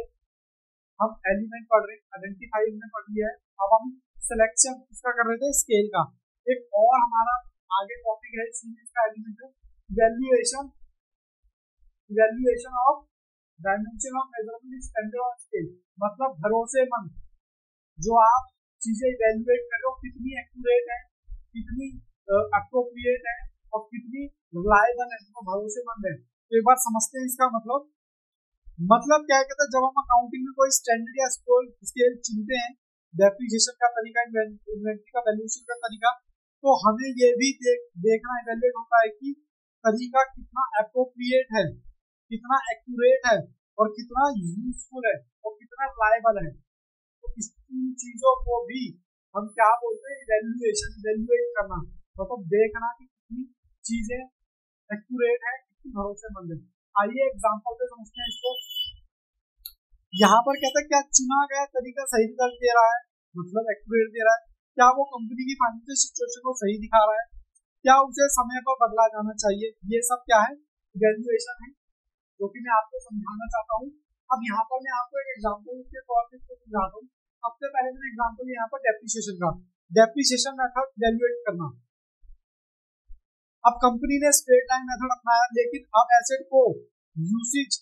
A: हम एलिमेंट पढ़ रहे हैं, आइडेंटिफाई हमने पढ़ लिया है। अब हम सिलेक्शन इसका कर रहे थे स्केल का। एक और हमारा आगे टॉपिक है सीरीज का एलिमेंट है evaluation. Evaluation of dimension of measurement standard of scale, मतलब भरोसेमंद जो आप चीजें इवैल्यूएट कर रहे हो कितनी एक्यूरेट है, कितनी अप्रोप्रिएट है और कितनी रिलायबल है, तो भरोसेमंद है। तो एक बार समझते हैं इसका मतलब क्या कहता है। जब हम अकाउंटिंग में कोई स्टैंडर्ड या स्केल चुनते हैं, डेप्रिसिएशन का तरीका, इन्वेंटरी का वैल्यूएशन का तरीका, तो हमें ये भी देखना इवैल्यूएट होता है कि तरीका कितना अप्रोप्रिएट है, कितना एक्यूरेट है और कितना यूजफुल है और कितना रिलायबल है। तो इस तीन चीजों को भी हम क्या बोलते हैं, इवैल्यूएशन। इवैल्यूएट करना मतलब देखना कि कितनी चीजें एक्यूरेट है, कितनी भरोसेमंद है। आइए एग्जांपल से समझते हैं इसको। यहाँ पर कहता है क्या चुना गया तरीका सही रिजल्ट दे रहा है, मतलब एक्यूरेट दे रहा है, क्या वो कंपनी की फाइनेंशियल सिचुएशन को सही दिखा रहा है, क्या उसे समय पर बदला जाना चाहिए। ये सब क्या है, इवैल्यूएशन है, जो कि मैं आपको समझाना चाहता हूँ। अब यहाँ पर मैं आपको एक एग्जांपल के तौर पे समझाता हूँ। सबसे पहले मैंने एग्जांपल यहाँ पर डेप्रिसिएशन का, डेप्रिसिएशन मेथड इवैल्यूएट करना। अब कंपनी ने स्ट्रेट लाइन मेथड अपनाया, लेकिन अब एसेट को यूसेज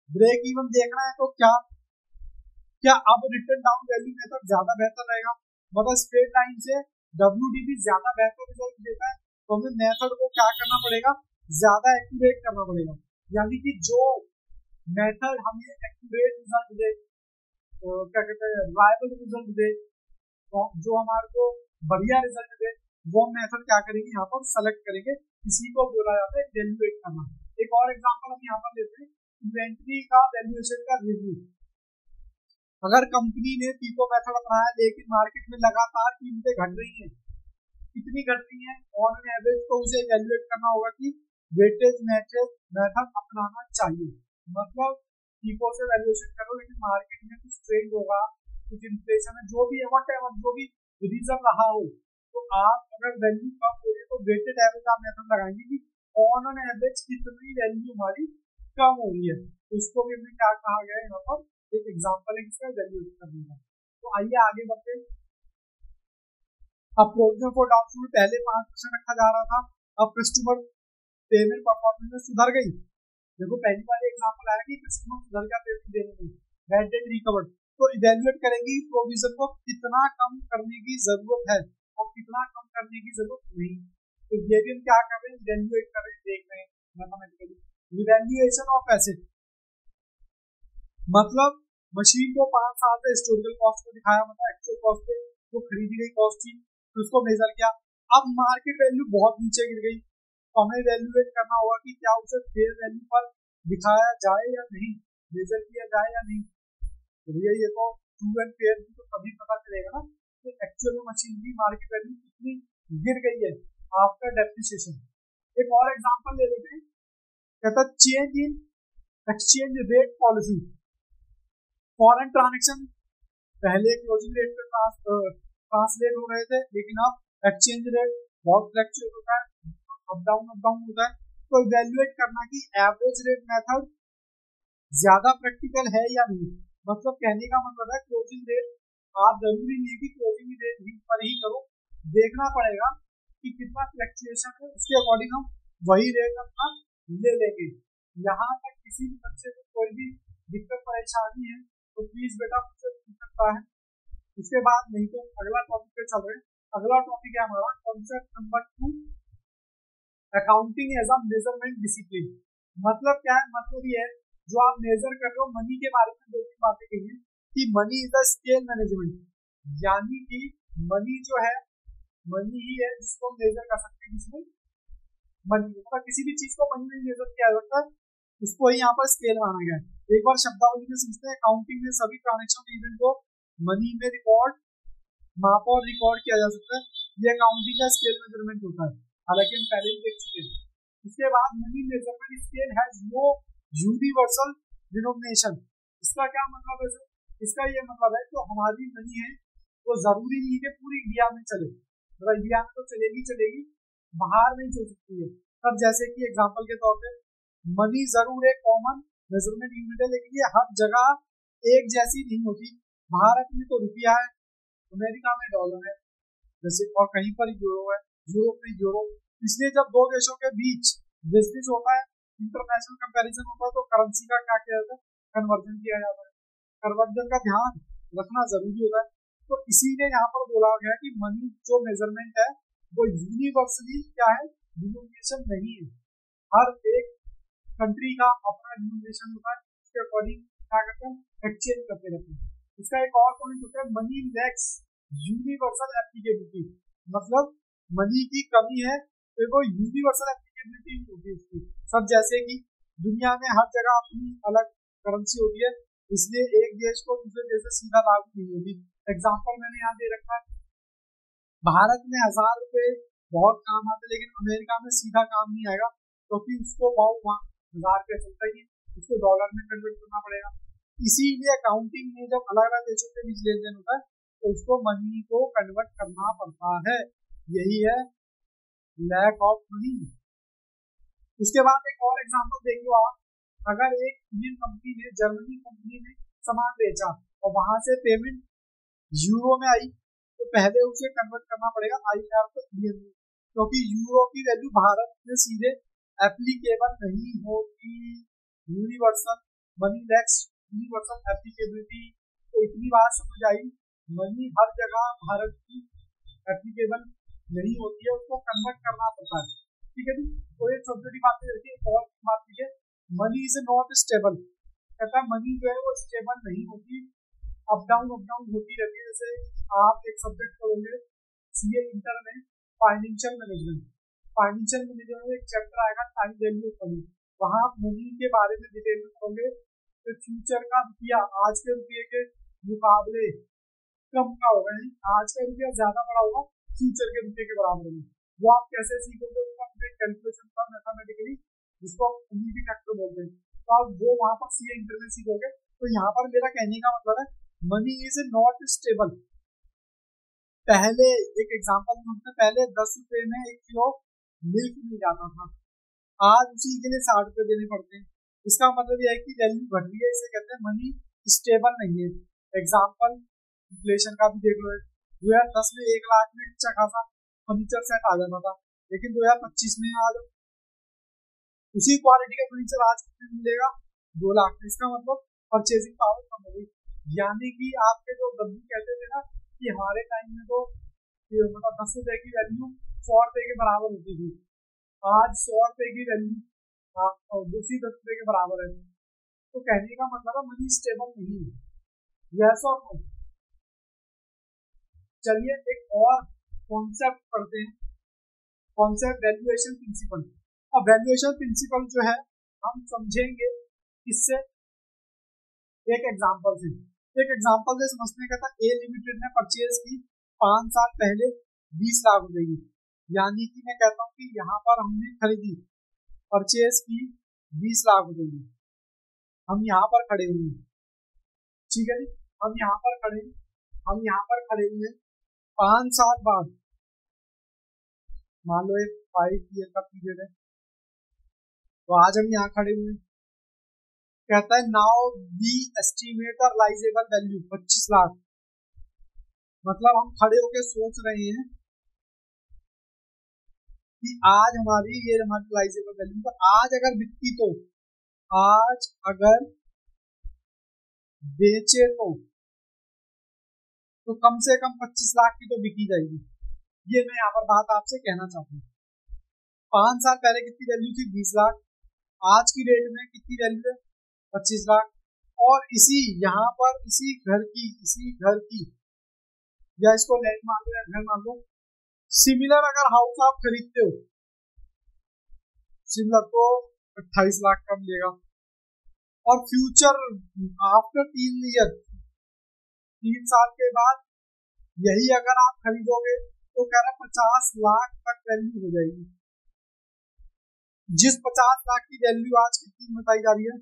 A: ब्रेक इवन देखना है तो क्या अब रिटर्न डाउन वैल्यू मेथड ज्यादा बेहतर रहेगा। मतलब स्ट्रेट लाइन से WDV ज्यादा बेहतर रिजल्ट देता है, तो हमें मेथड को क्या करना पड़ेगा, ज्यादा एक्यूरेट करना पड़ेगा। यानी कि जो मेथड हमें एक्यूरेट रिजल्ट दे, क्या कहते हैं, रिलायबल रिजल्ट दे, जो हमारे को बढ़िया रिजल्ट दे, वो मेथड क्या करेंगे यहाँ पर सेलेक्ट करेंगे। इसी को बोला जाता है इवैल्यूएट करना। एक और एग्जांपल हम यहाँ पर लेते हैं, इन्वेंटरी का वैल्यूएशन का रिव्यू। अगर कंपनी ने FIFO मेथड अपनाया लेकिन मार्केट में लगातार कीमतें घट रही हैं, कितनी घट रही हैं ऑन एन एवरेज, तो उसे इवैल्यूएट करना होगा कि वेटेज मेथड अपनाना चाहिए। मतलब FIFO से वैल्यूएशन करो लेकिन मार्केट में कुछ ट्रेंड होगा, कुछ इन्फ्लेशन है, जो भी है व्हाटएवर, जो भी रीजन रहा हो, तो आप अगर वैल्यू कम हो रही है तो वेटेड एवरेज आप मेथड लगाएंगे कि ऑन एन एवरेज कितनी वैल्यू हमारी कम हो रही है। तो इसको भी हमने क्या कहा गया है यहाँ पर, एक एग्जांपल है इसका वैल्यूएट करने का। तो आइए आगे बढ़ते हैं। अब प्रोविजन फॉर डाउटफुल पहले 5% रखा जा रहा था, अब कस्टमर पेमेंट परफॉर्मेंस में सुधर गई। देखो पहली बार एग्जांपल आया कि कस्टमर सुधर गया पेमेंट देने में, बैड डेट रिकवर्ड। तो इवैल्यूएट करेंगे प्रोविजन को कितना कम करने की जरूरत है और कितना कम करने की जरूरत नहीं। तो ये भी हम क्या कर रहे हैं, इवैल्यूएट कर रहे हैं, देख रहे हैं मैथमेटिकली। इवैल्यूएशन ऑफ एसेट मतलब मशीन को 5 साल से हिस्टोरिकल कॉस्ट को दिखाया, मतलब एक्चुअल कॉस्ट पे जो खरीदी गई कॉस्ट थी, तो उसको मेजर किया। अब मार्केट वैल्यू बहुत नीचे गिर गई, तो हमें इवैल्यूएट करना होगा कि क्या उसे फेयर वैल्यू पर दिखाया जाए या नहीं, मेजर किया जाए या नहीं। तो भैया ये तो ट्रू एंड फेयर की तो तभी पता चलेगा ना कि एक्चुअल में मशीन की मार्केट वैल्यू कितनी गिर गई है आफ्टर डेप्रिसिएशन। एक और एग्जांपल ले लेते हैं, कहता change in exchange rate policy. Foreign transaction पहले क्लोजिंग रेट पे ट्रांसलेट हो रहे थे, लेकिन अब एक्सचेंज रेट बहुत फ्लक्चुएट होता है, अप डाउन होता है। तो इवेल्युएट करना कि एवरेज रेट मेथड ज्यादा प्रैक्टिकल है या नहीं। मतलब कहने का मतलब है क्लोजिंग रेट आप जरूरी नहीं है कि क्लोजिंग रेट पर ही करो, देखना पड़ेगा कि कितना फ्लक्चुएशन है, उसके अकॉर्डिंग हम वही रेट अपना ले लेंगे। यहाँ तक किसी भी बच्चे को कोई भी दिक्कत परेशानी है तो प्लीज बेटा मुझसे पूछ सकता है। उसके बाद नहीं तो अगला टॉपिक पे चल रहे हैं। अगला टॉपिक है हमारा concept number 2, accounting as a measurement discipline. मतलब क्या है? मतलब ये है जो आप मेजर कर रहे हो मनी के बारे में 2-3 बातें कही कि money is the scale management, यानी कि मनी जो है मनी ही है जिसको हम मेजर कर सकते हैं। जिसमें मनी मतलब किसी भी चीज को मनी में मेजर किया जाता है, उसको ही यहाँ पर स्केल माना गया है। एक बार शब्दावली में समझते हैं। अकाउंटिंग में सभी ट्रांजेक्शन इवेंट को मनी में रिकॉर्ड मापा और रिकॉर्ड किया जा सकता है। ये अकाउंटिंग का स्केल मेजरमेंट होता है, हालांकि हम पहले ही देख चुके हैं। उसके बाद money measurement scale has no universal denomination. इसका क्या मतलब है? इसका ये मतलब है जो हमारी मनी है वो जरूरी नहीं है पूरी इंडिया में चले, मतलब इंडिया में तो चलेगी, बाहर नहीं चल सकती है। तब जैसे कि एग्जांपल के तौर पे मनी जरूर एक कॉमन मेजरमेंट यूनिट है, लेकिन ये हर जगह एक जैसी नहीं होती। भारत में तो रुपया है, अमेरिका में डॉलर है जैसे, और कहीं पर यूरो है, यूरोप में यूरो। इसलिए जब दो देशों के बीच बिजनेस होता है, इंटरनेशनल कंपैरिजन होता है, तो करेंसी का क्या किया जाता है? कन्वर्जन किया जाता है। कन्वर्जन का ध्यान रखना जरूरी होता है। तो इसीलिए यहाँ पर बोला गया कि मनी जो मेजरमेंट है वो यूनिवर्सली क्या है? डिनोमिनेशन नहीं है। हर एक कंट्री का अपना डिनोमिनेशन होता है, उसके अकॉर्डिंग क्या करते हैं? एक्सचेंज करते रहते हैं। इसका एक और पॉइंट होता है मनी लैक्स यूनिवर्सल एप्लीकेबिलिटी। मतलब मनी की कमी है तो वो यूनिवर्सल एप्लीकेबिलिटी नहीं होती उसकी। सब जैसे कि दुनिया में हर जगह अपनी अलग करेंसी होती है, इसलिए एक देश को दूसरे देश से सीधा लागू नहीं होती। एग्जाम्पल मैंने यहाँ दे रखा है, भारत में 1000 रुपए बहुत काम आते, लेकिन अमेरिका में सीधा काम नहीं आएगा क्योंकि उसको वहाँ 1000 रुपये चलता ही, उसको डॉलर में कन्वर्ट करना पड़ेगा। इसीलिए अकाउंटिंग में जब अलग अलग देशों के बीच लेन देन होता है तो उसको मनी को कन्वर्ट करना पड़ता है। यही है लैक ऑफ मनी। उसके बाद एक और एग्जांपल देख लो आप, अगर एक इंडियन कंपनी ने जर्मनी कंपनी में सामान बेचा और वहां से पेमेंट यूरो में आई, तो पहले उसे कन्वर्ट करना पड़ेगा INR को इंडियन में, क्योंकि यूरो की वैल्यू भारत में सीधे एप्लीकेबल नहीं होती। Universal money lakhs universal applicability. तो इतनी बात समझ आई, मनी हर जगह भारत की एप्लीकेबल नहीं होती है, उसको कन्वर्ट करना पड़ता है। ठीक है जी। तो एक छोटी छोटी बातें रहती है। और बात ठीक है, मनी इज नॉट स्टेबल। कहता है मनी जो है वो स्टेबल नहीं होती, अप डाउन होती रहती है। जैसे आप एक सब्जेक्ट पढ़ोगे सीए इंटर में, फाइनेंशियल मैनेजमेंट। फाइनेंशियल मैनेजमेंट में एक चैप्टर आएगा टाइम वैल्यू ऑफ मनी, वहां आप मनी के बारे में डिटेल में पढ़ोगे। तो फ्यूचर का रुपया आज के रुपये के मुकाबले कम का होगा, यानी आज का रुपया ज्यादा बड़ा होगा फ्यूचर के रुपये के बराबर में। वो आप कैसे सीखोगे? उसका कैलकुलेशन का मैथमेटिकली, जिसको आप उम्मीदी फैक्टर बोलते हैं, तो आप वो वहां पर सीए इंटर में सीखोगे। तो यहाँ पर मेरा कहने का मतलब है मनी इज नॉट स्टेबल। पहले एक एग्जांपल में पहले 10 रुपए में 1 किलो मिल्क मिल जाता था, आज उसी के लिए 60 रुपए देने पड़ते हैं। इसका मतलब यह है कि वैल्यू घट रही है, इसे कहते हैं मनी स्टेबल नहीं है। एग्जांपल इन्फ्लेशन का भी देख लो, 2010 में 1 लाख में अच्छा खासा फर्नीचर सेट आ जाता था, लेकिन 2025 में आज उसी क्वालिटी का फर्नीचर आज कितने मिलेगा? 2 लाख में। इसका मतलब परचेजिंग पावर कम हो गई। यानी कि आपके जो बंधु कहते थे ना कि हमारे टाइम में तो मतलब 10 रुपए की वैल्यू 100 रुपए के बराबर होती थी, आज 100 रुपए की वैल्यू दूसरी 10 रुपए के बराबर है। तो कहने का मतलब है मनी स्टेबल नहीं है। यस और नो। चलिए एक और कॉन्सेप्ट पढ़ते हैं, कॉन्सेप्ट वैल्यूएशन प्रिंसिपल। अब वैल्यूएशन प्रिंसिपल जो है हम समझेंगे किससे? एक एग्जांपल से। एक एग्जांपल से समझने का था, ए लिमिटेड ने परचेज की 5 साल पहले 20 लाख रुपए की, यानी कि मैं कहता हूँ कि यहाँ पर हमने खरीदी परचेज की 20 लाख रुपए की। हम यहाँ पर खड़े हुए, ठीक है जी, हम यहाँ पर खड़े हुए, 5 साल बाद, मान लो एक 5 ईयर का पीरियड है, तो आज हम यहाँ खड़े हुए, कहता है now we estimate the realisable value 25 lakh. मतलब हम खड़े होके सोच रहे हैं कि आज हमारी ये हमारी रियलाइजेबल वैल्यू, तो आज अगर बिकती, तो आज अगर बेचे तो कम से कम 25 लाख की तो बिकी जाएगी। ये मैं यहाँ पर बात आपसे कहना चाहता हूँ। 5 साल पहले कितनी वैल्यू थी? 20 लाख। आज की डेट में कितनी वैल्यू है? 25 लाख। और इसी यहाँ पर इसी घर की या इसको लैंड मान लो या घर मान लो, सिमिलर अगर हाउस आप खरीदते हो, सिमिलर तो 28 लाख का मिलेगा। और फ्यूचर आफ्टर 3 ईयर, 3 साल के बाद यही अगर आप खरीदोगे तो कह रहा 50 लाख तक वैल्यू हो जाएगी। जिस 50 लाख की वैल्यू आज कितनी बताई जा रही है?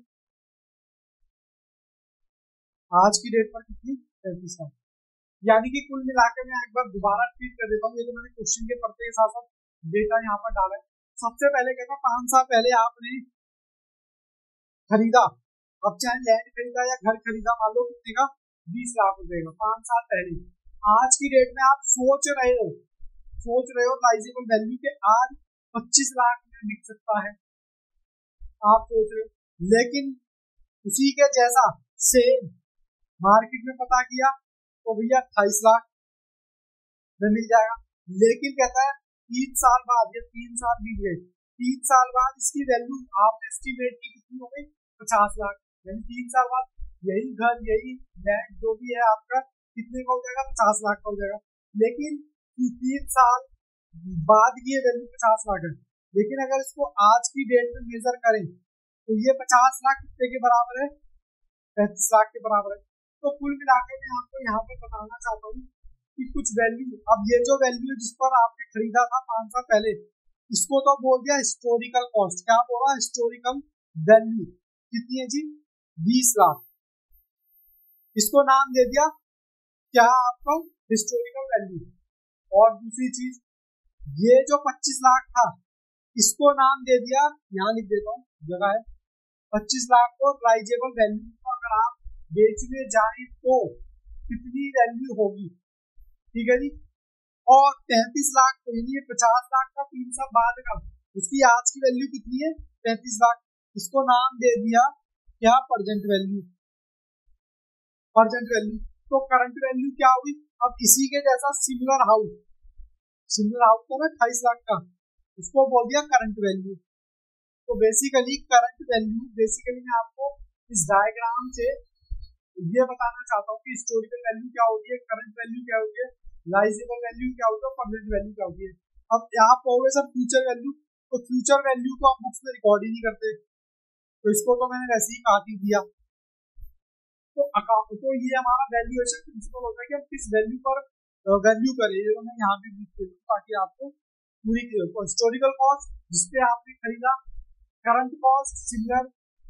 A: आज की डेट पर कितनी? 35 लाख। यानी कि कुल मिलाकर मैं एक बार दोबारा रिपीट कर देता हूँ, ये तो मैंने क्वेश्चन के पढ़ते के साथ साथ डेटा यहाँ पर डाला है। सबसे पहले कहता 5 साल पहले आपने खरीदा, अब चाहे लैंड खरीदा या घर खरीदा, मान लो कितने का? 20 लाख रुपए का 5 साल पहले। आज की डेट में आप सोच रहे हो राइजेबल वैल्यू के आज 25 लाख में बिक सकता है, आप सोच रहे हो। लेकिन उसी के जैसा सेम मार्केट में पता किया तो भैया 28 लाख में मिल जाएगा। लेकिन कहता है 3 साल बाद, ये 3 साल बीत गए, 3 साल बाद इसकी वैल्यू आपने एस्टिमेट की कितनी हो गई? 50 लाख। यानी 3 साल बाद यही घर, यही लैंड जो भी है आपका, कितने का हो जाएगा? 50 लाख का हो जाएगा। लेकिन 3 साल बाद की ये वैल्यू 50 लाख है। लेकिन अगर इसको आज की डेट में मेजर करें तो ये 50 लाख कितने के बराबर है? 35 लाख के बराबर है। तो कुल मिलाकर मैं आपको यहाँ पर बताना चाहता हूँ कि कुछ वैल्यू, अब ये जो वैल्यू जिस पर आपने खरीदा था 5 साल पहले, इसको तो बोल दिया हिस्टोरिकल कॉस्ट। क्या बोला? Historical value. कितनी है जी? 20 लाख। इसको नाम दे दिया क्या? आपका हिस्टोरिकल वैल्यू। और दूसरी चीज, ये जो 25 लाख था इसको नाम दे दिया, यहाँ लिख देता हूँ, जगह है, 25 लाख को राइजेबल वैल्यू को अगर आप बेचने जाए तो कितनी वैल्यू होगी? ठीक है जी। और 33 लाख तो यानी 50 लाख का 3 साल बाद का, उसकी आज की वैल्यू कितनी है? 33 लाख। इसको नाम दे दिया क्या? Present value. Present value. तो करंट वैल्यू क्या हुई? अब इसी के जैसा सिमिलर हाउस तो ना 28 लाख का, उसको बोल दिया करंट वैल्यू। तो बेसिकली करंट वैल्यू, बेसिकली मैं आपको इस डायग्राम से ये बताना चाहता हूँ कि हिस्टोरिकल वैल्यू क्या होती है, करंट वैल्यू क्या होती है, राइजेबल वैल्यू क्या होती है, प्रेजेंट वैल्यू क्या होती है। अब आप कहोगे सर फ्यूचर वैल्यू, तो फ्यूचर वैल्यू को आप बुक्स में रिकॉर्ड ही नहीं करते, तो इसको तो मैंने वैसे ही काट ही दिया। तो ये हमारा वैल्यूएशन प्रिंसिपल होता है कि हम किस वैल्यू पर वैल्यू करें। ये तो मैं यहाँ भी लिख देता हूँ ताकि आपको पूरी क्लियर हो। हिस्टोरिकल कॉस्ट जिसपे आपने खरीदा, करंट कॉस्ट सिमिलर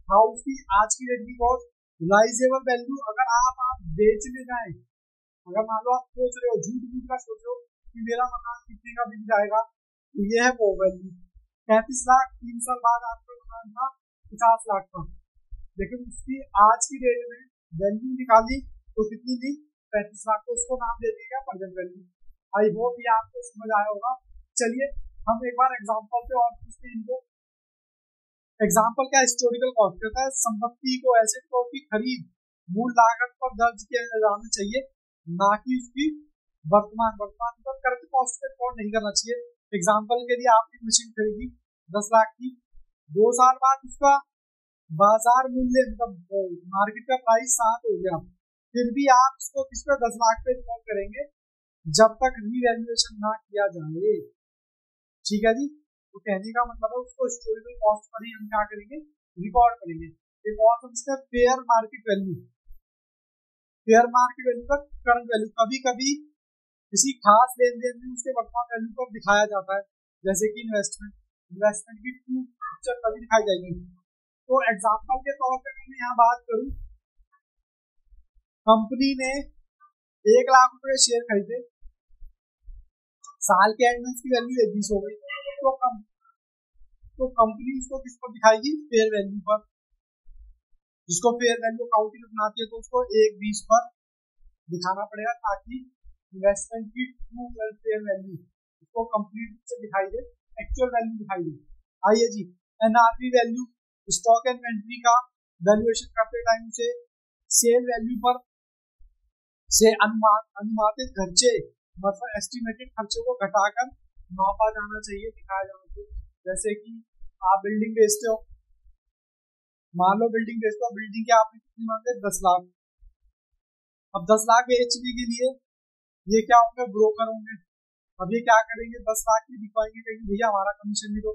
A: हाउस की आज की डेट की कॉस्ट, रियलाइजेबल वैल्यू अगर आप बेचने जाए, अगर मान लो आप सोच रहे हो, झूठ का सोच रहे हो कि मेरा मकान कितने का बिक जाएगा, तो ये है वो वैल्यू। 35 लाख 3 साल बाद आपका मकान था 50 लाख का, लेकिन उसकी आज की डेट में वैल्यू निकाली तो कितनी थी? 35 लाख। को उसको नाम दे दिया प्रेजेंट वैल्यू। आई होप ये आपको समझ आया होगा। चलिए हम एक बार एग्जांपल पे और पूछते हैं इनको। एग्जांपल क्या? हिस्टोरिकल कॉस्ट कहता है संपत्ति को, एसेट को की खरीद मूल लागत पर दर्ज किया जाना चाहिए, ना कि उसकी वर्तमान पर करंट कॉस्ट पे रिकॉर्ड नहीं करना चाहिए। एग्जांपल के लिए आपने मशीन खरीदी 10 लाख की, 2 साल बाद उसका बाजार मूल्य मतलब मार्केट का प्राइस 7 हो गया, फिर भी आप इसको किस पे 10 लाख पे रिकॉर्ड करेंगे जब तक रीवैल्यूएशन ना किया जाए। ठीक है जी। तो कहने का मतलब है उसको हिस्टोरिकल कॉस्ट पर ही हम क्या करेंगे? रिकॉर्ड करेंगे। एक और समझते हैं fair market value. Fair market value का करंट वैल्यू कभी कभी किसी खास लेन देन में उसके वर्तमान वैल्यू पर दिखाया जाता है, जैसे कि इन्वेस्टमेंट की ट्रू पिक्चर कभी दिखाई जाएगी। तो एग्जांपल के तौर पे मैं यहाँ बात करूं, कंपनी ने 1 लाख रुपए शेयर खरीदे, साल के एंड में इसकी वैल्यू 20 हो गई, तो कंपनी इसको किस पर दिखाएगी, फेयर वैल्यू पर। जिसको फेयर वैल्यू अकाउंटिंग बनाती है तो उसको 1/20 पर दिखाना पड़ेगा, ताकि इन्वेस्टमेंट की ट्रू फेयर वैल्यू इसको कंप्लीट से दिखाई दे, एक्चुअल वैल्यू दिखाई दे। आइए जी, एनआरवी वैल्यू, स्टॉक इन्वेंटरी का वैल्यूएशन करते टाइम से सेल वैल्यू पर से अनुमानित खर्चे मतलब एस्टिमेटेड खर्चे को घटाकर मापा जाना चाहिए, दिखाया जाना चाहिए। जैसे कि आप बिल्डिंग बेचते हो, मान लो बिल्डिंग बेचते हो, बिल्डिंग के आपने कितनी मांगे, 10 लाख। अब 10 लाख बेचने के लिए ये क्या होंगे, ब्रोकर होंगे। अब ये क्या करेंगे, 10 लाख में बिकवाएंगे, कहेंगे भैया हमारा कमीशन भी दो।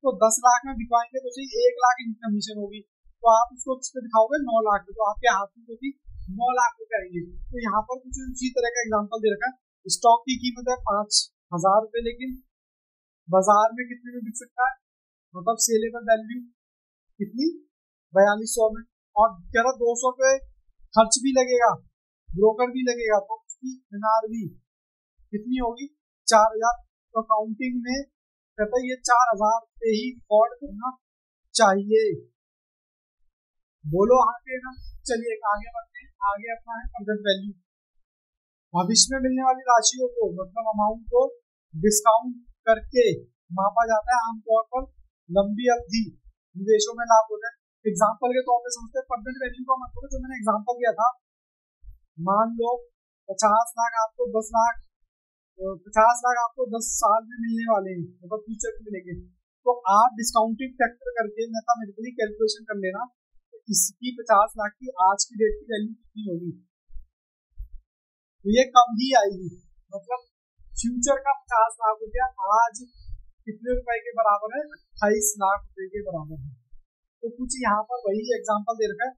A: तो 10 लाख में बिकवाएंगे तो सही 1 लाख इनकी कमीशन होगी, तो आप उसको किस पे दिखाओगे, 9 लाख पे, तो आपके हाथ में होगी 9 लाख रुपए आएंगे। तो यहाँ पर कुछ इसी तरह का एग्जांपल दे रखा है। स्टॉक की कीमत है 5,000 रुपए, लेकिन बाजार में कितने में बिक सकता है, मतलब सेलेबल वैल्यू कितनी, 4200 में। और कह रहा 200 रुपए खर्च भी लगेगा, ब्रोकर भी लगेगा, तो उसकी एनआरवी कितनी होगी, 4000। तो अकाउंटिंग में कहता है ये 4000 पे ही रिकॉर्ड करना चाहिए। बोलो आगे ना, चलिए आगे बढ़ते हैं। आगे अपना है प्रेजेंट वैल्यू। भविष्य में मिलने वाली राशियों को मतलब अमाउंट को डिस्काउंट करके मापा जाता है, आमतौर पर लंबी अवधि निवेशों में लाभ होता है। एग्जाम्पल के तौर पे समझते हैं प्रेजेंट वैल्यू का मतलब जो मैंने एग्जाम्पल दिया था, मान लो 50 लाख आपको 10 लाख 50 लाख आपको 10 साल में मिलने वाले हैं, मतलब फ्यूचर में मिलेंगे। तो आप डिस्काउंटिंग फैक्टर करके मैथमेटिकली कैलकुलेशन कर लेना इसकी 50 लाख की आज की डेट की वैल्यू कितनी होगी, तो ये कम ही आएगी। मतलब फ्यूचर का 50 लाख रुपया आज कितने रुपए के बराबर है, 28 लाख रुपए के बराबर है। तो कुछ यहाँ पर वही एग्जांपल दे रखा है,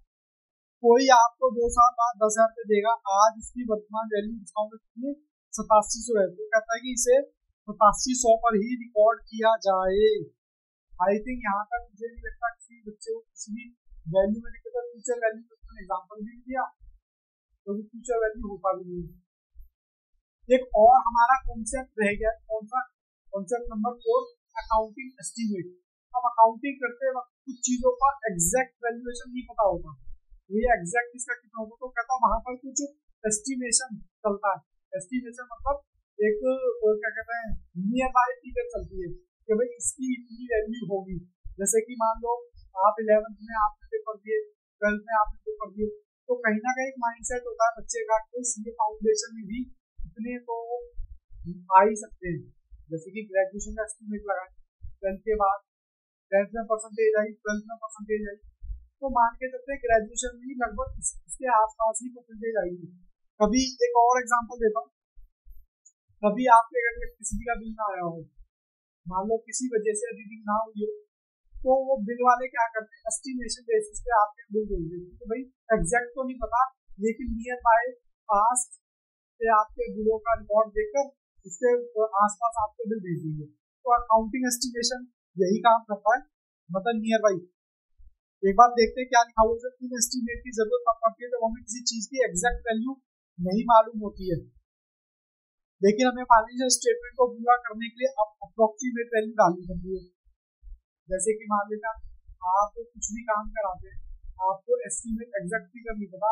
A: कोई आपको 2 साल बाद 10,000 रुपए देगा, आज उसकी वर्तमान वैल्यू डिस्काउंट कितनी, 8700 है। तो कहता है कि इसे 8700 पर ही रिकॉर्ड किया जाए। आई थिंक यहाँ तक मुझे नहीं लगता किसी बच्चे को किसी भी वैल्यू में दिक्कत है। फ्यूचर वैल्यू का एग्जाम्पल भी दिया, तो फ्यूचर वैल्यू होता भी नहीं। एक और हमारा कॉन्सेप्ट रह गया, कौन सा, कॉन्सेप्ट नंबर 4, अकाउंटिंग एस्टीमेट। अब अकाउंटिंग करते वक्त कुछ चीजों का एग्जैक्ट वैल्यूएशन नहीं पता होता, ये एग्जैक्ट इसका कितना होगा, तो कहता वहां पर कुछ एस्टिमेशन चलता है। एस्टिमेशन मतलब एक क्या कहते हैं, नियर बाय फिगर चलती है कि भाई इसकी इतनी वैल्यू होगी। जैसे कि मान लो आप 11th में आपने पेपर दिए, 12th में आपने पेपर दिए, तो कहीं ना कहीं माइंडसेट होता है बच्चे का कि सीए फाउंडेशन में भी इतने तो आ ही सकते हैं। जैसे कि ग्रेजुएशन का एस्टिमेट लगाए, 12th के बाद 10th में परसेंटेज आई, 12th में परसेंटेज आई, तो मान के चलते ग्रेजुएशन में लगभग इसके आसपास ही परसेंटेज आएगी। कभी एक और एग्जांपल देता हूँ, कभी आपके घर में किसी का बिल ना आया हो, मान लो किसी वजह से रीडिंग ना हुई हो, तो वो बिल वाले क्या करते हैं, एस्टिमेशन बेसिस पे आपके बिल भेज देते हैं। तो भाई एग्जैक्ट तो नहीं पता, लेकिन नियर बाय पास से आपके बिलों का रिकॉर्ड देखकर उसके आसपास आपके बिल भेज देंगे। तो अकाउंटिंग एस्टिमेशन यही काम करता है, मतलब नियर बाई। एक बार देखते हैं क्या लिखा हुआ है। इन एस्टिमेट की जरूरत तब पड़ती है जब हमें किसी चीज की एग्जैक्ट वैल्यू नहीं मालूम होती है, लेकिन हमें फाइनेंशियल स्टेटमेंट को पूरा करने के लिए अप्रोक्सीमेट वैल्यू डालनी पड़ती है। जैसे कि मान लीजिए आप कुछ भी काम कराते हैं, आपको एस्टिमेट एग्जैक्ट फिगर नहीं पता,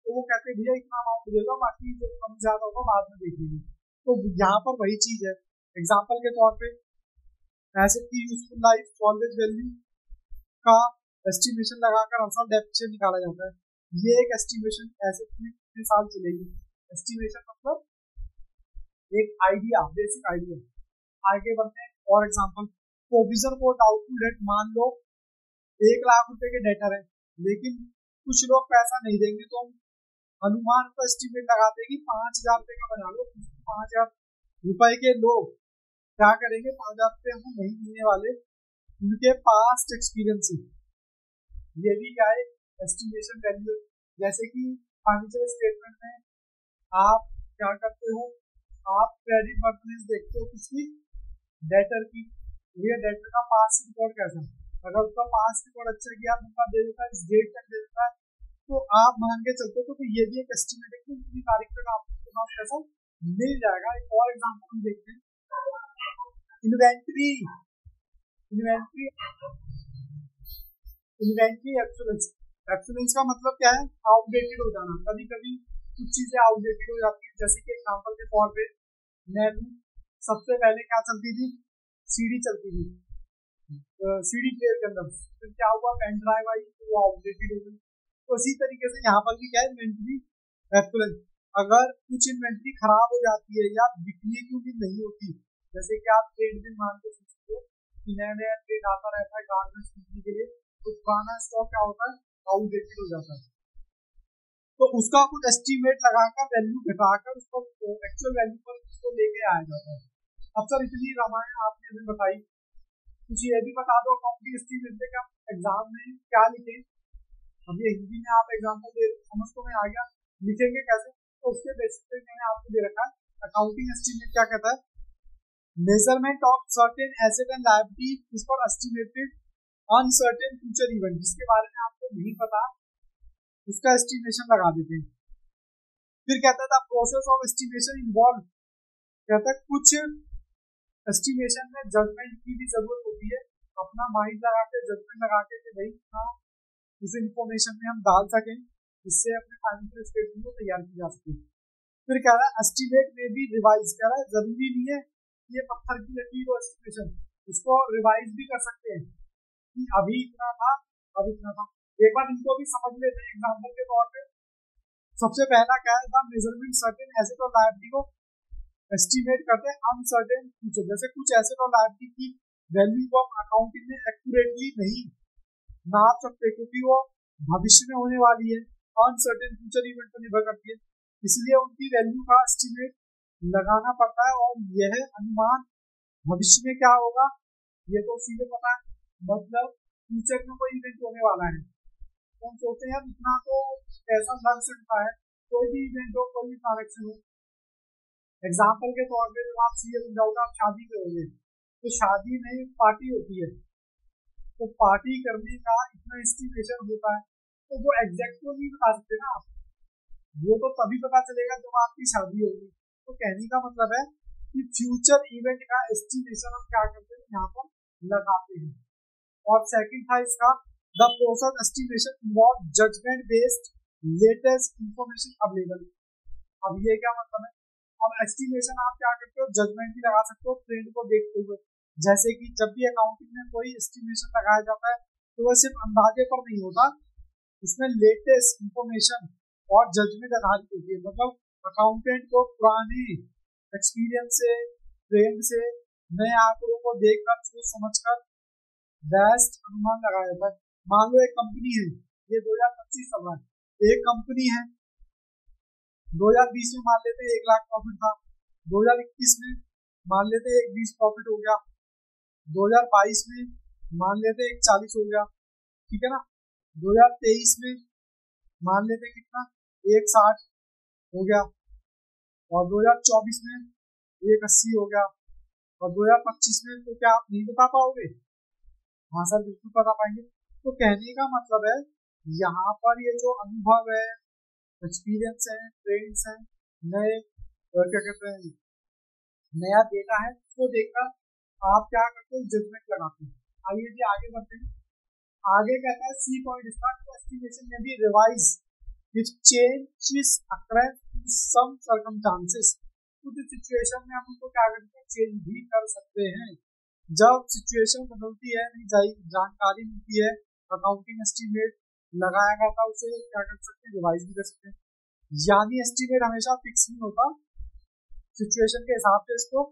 A: तो वो कहते हैं भैया इतना अमाउंट दे दो, बाकी जो कम ज्यादा होगा बाद में देख लेंगे। तो यहाँ पर वही चीज है। एग्जाम्पल के तौर पे एसेट की यूजफुल लाइफ सॉल्वेज वैल्यू का एस्टिमेशन लगाकर असल डेप्थ से निकाला जाता है। ये एक एस्टिमेशन एसेट में कितने साल चलेगी, एस्टिमेशन मतलब एक आइडिया, बेसिक आइडिया। आगे बढ़ते हैं और एग्जाम्पल, प्रोविजन को डाउटफुल डेट, मान लो 1 लाख रुपए के डेटर है, लेकिन कुछ लोग पैसा नहीं देंगे, तो हम अनुमान का एस्टिमेट लगाते हैं कि 5,000 रुपए का बना लो। 5,000 रुपए के लोग क्या करेंगे, 5,000 रुपए हमें नहीं मिलने वाले, उनके पास्ट एक्सपीरियंस है। ये भी क्या है, एस्टिमेशन वैल्यू। जैसे कि फाइनेंशियल स्टेटमेंट में आप क्या करते हो, आप क्रेडिट वर्तमान देखते हो किसकी, डेटर की, ये डेटर का पास्ट रिकॉर्ड कैसा, अगर उसका पास्ट रिकॉर्ड अच्छा किया उनका दे देता है, इस डेट तक दे देता है, तो आप मान के चलते हो तो ये भी एक एस्टिमेट है कि इतनी तारीख तक आपको पास पैसा मिल जाएगा। एक और एग्जांपल हम देखते हैं, inventory inventory inventory excellence. Excellence का मतलब क्या है? आउटडेटेड हो जाना। कभी कभी कुछ चीजें आउटडेटेड हो जाती है, जैसे कि एग्जांपल के तौर पे नेट सबसे पहले क्या चलती थी? सीडी चलती थी, सीडी प्लेयर के अंदर। फिर क्या हुआ? पेन ड्राइव आई तो वो आउटडेटेड हो गई। तो इसी तरीके से यहाँ पर भी क्या है? Inventory excellence. अगर कुछ इन्वेंट्री खराब हो जाती है या बिकने की उम्मीद नहीं होती, जैसे कि आप ट्रेड दिन मान के सोचते हो कि नया नया ट्रेड आता रहता है गारमेंट्स बिकने के लिए, तो पुराना स्टॉक क्या होता है? आउटडेटेड हो जाता है। तो उसका कुछ एस्टीमेट लगाकर वैल्यू घटाकर उसको एक्चुअल वैल्यू पर उसको लेके आया जाता है। अब सर इतनी रामायण आपने हमें बताई, कुछ ये भी बता दो अकाउंटिंग एस्टीमेट में क्या एग्जाम में क्या लिखें? अब ये हिंदी में आप एग्जाम्पल दे, समझ तो में आ गया, लिखेंगे कैसे? तो उसके बेसिस पे मैंने आपको दे रखा है अकाउंटिंग एस्टीमेट क्या कहता है? Measurement of certain asset and liability is for estimated uncertain future event. जिसके बारे में आपको नहीं पता उसका एस्टिमेशन लगा देते हैं। फिर कहता था प्रोसेस ऑफ एस्टिमेशन इन्वॉल्व, कहता है कुछ एस्टिमेशन में जजमेंट की भी जरूरत होती है, अपना माइंड लगा के जजमेंट लगा के कि भाई हाँ उस इंफॉर्मेशन में हम डाल सकें जिससे अपने फाइनेंशियल स्टेटमेंट को तैयार की जा सके। फिर कह रहा है एस्टिमेट में भी रिवाइज, कह रहा है जरूरी नहीं है ये पत्थर की लकीर हो एस्टिमेशन, इसको रिवाइज भी कर सकते हैं कि अभी इतना था अब इतना था। एक बार इनको भी समझ लेते हैं एग्जांपल के तौर पे। सबसे पहला क्या है? द मेजरमेंट सर्टेन एसेट और लायबिलिटी को एस्टिमेट करते हैं अनसर्टेन फ्यूचर। जैसे कुछ एसेट और लायबिलिटी की वैल्यू को हम अकाउंटिंग में एक्यूरेटली नहीं नाप सकते क्योंकि वो भविष्य में होने वाली है, अनसर्टेन फ्यूचर इवेंट पर निर्भर करती है, इसलिए उनकी वैल्यू का एस्टिमेट लगाना पड़ता है। और यह अनुमान भविष्य में क्या होगा ये तो सीधे पता है, मतलब फ्यूचर में कोई इवेंट होने वाला है तो हम सोचते हैं इतना तो ऐसा लग सकता है, कोई भी इवेंट हो, कोई भी ट्रांजेक्शन हो। एग्जाम्पल के तौर पे जब आप सीए बन जाओगे, आप शादी करोगे तो शादी में पार्टी होती है, तो पार्टी करने का इतना एस्टिमेशन होता है, तो वो एग्जैक्ट तो नहीं बता सकते ना आप, वो तो तभी पता चलेगा जब आपकी शादी होगी। तो कहने का मतलब है कि फ्यूचर इवेंट का एस्टिमेशन हम क्या करते हैं? यहाँ पर लगाते हैं। और सेकंड था इसका the process estimation involve judgement based latest information available. अब ये क्या मतलब है? अब एस्टिमेशन आप क्या करते हो? जजमेंट भी लगा सकते हो ट्रेंड को देखते हुए। जैसे कि जब भी अकाउंटिंग में कोई एस्टिमेशन लगाया जाता है तो वह सिर्फ अंदाजे पर नहीं होता, इसमें लेटेस्ट इंफॉर्मेशन और जजमेंट आधारित होती है। मतलब अकाउंटेंट को पुराने एक्सपीरियंस से, ट्रेंड से, नए आंकड़ों को देखकर सोच समझकर बेस्ट अनुमान लगाया जाता है। मान लो एक कंपनी है, ये 2025 चल रहा है, एक कंपनी है 2020 में मान लेते 1 लाख प्रॉफिट था, 2021 में मान लेते 120 प्रॉफिट हो गया, 2022 में मान लेते 140 हो गया, ठीक है ना, 2023 में मान लेते कितना 160 हो गया, और 2024 में 180 हो गया, और 2025 में तो क्या आप नहीं बता पाओगे? हाँ सर बिल्कुल बता पाएंगे। तो कहने का मतलब है यहाँ पर ये जो अनुभव है, एक्सपीरियंस है, ट्रेंड्स हैं, नए और क्या कहते हैं नया डेटा है, उसको देखकर आप क्या करते हो? जजमेंट लगाते हैं। आइए जी आगे बढ़ते हैं। आगे कहता है सी पॉइंट स्टार्ट एस्टिमेशन में भी revise if changes occur in some circumstances. कुछ सिचुएशन में हम उनको क्या करते हैं? चेंज भी कर सकते हैं। जब सिचुएशन बदलती है, नई जानकारी मिलती है, अकाउंटिंग एस्टिमेट लगाया गया था उसे क्या कर सकते हैं? रिवाइज भी कर सकते हैं। यानी एस्टिमेट हमेशा फिक्स नहीं होता, सिचुएशन के हिसाब से इसको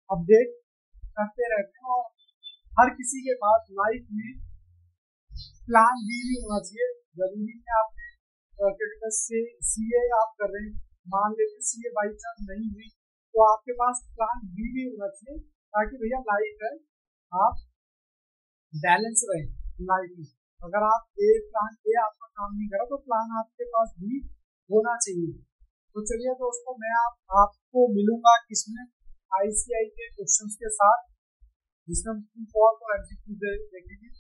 A: अपडेट करते रहते हैं। और हर किसी के पास लाइफ में प्लान बी भी होना चाहिए। जरूरी है आपने सीए आप कर रहे हैं, मान लेते सीए बाई चांस नहीं हुई तो आपके पास प्लान बी भी होना चाहिए, ताकि भैया लाइफ है आप बैलेंस रहे लाइफ में। अगर आप प्लान ए आपका काम नहीं करा तो प्लान आपके पास भी होना चाहिए। तो चलिए दोस्तों, मैं आपको मिलूंगा किसमें? आईसीआई के क्वेश्चंस के साथ, जिसमें हम ट्रू फॉल्स और एमसीक्यू देखेंगे।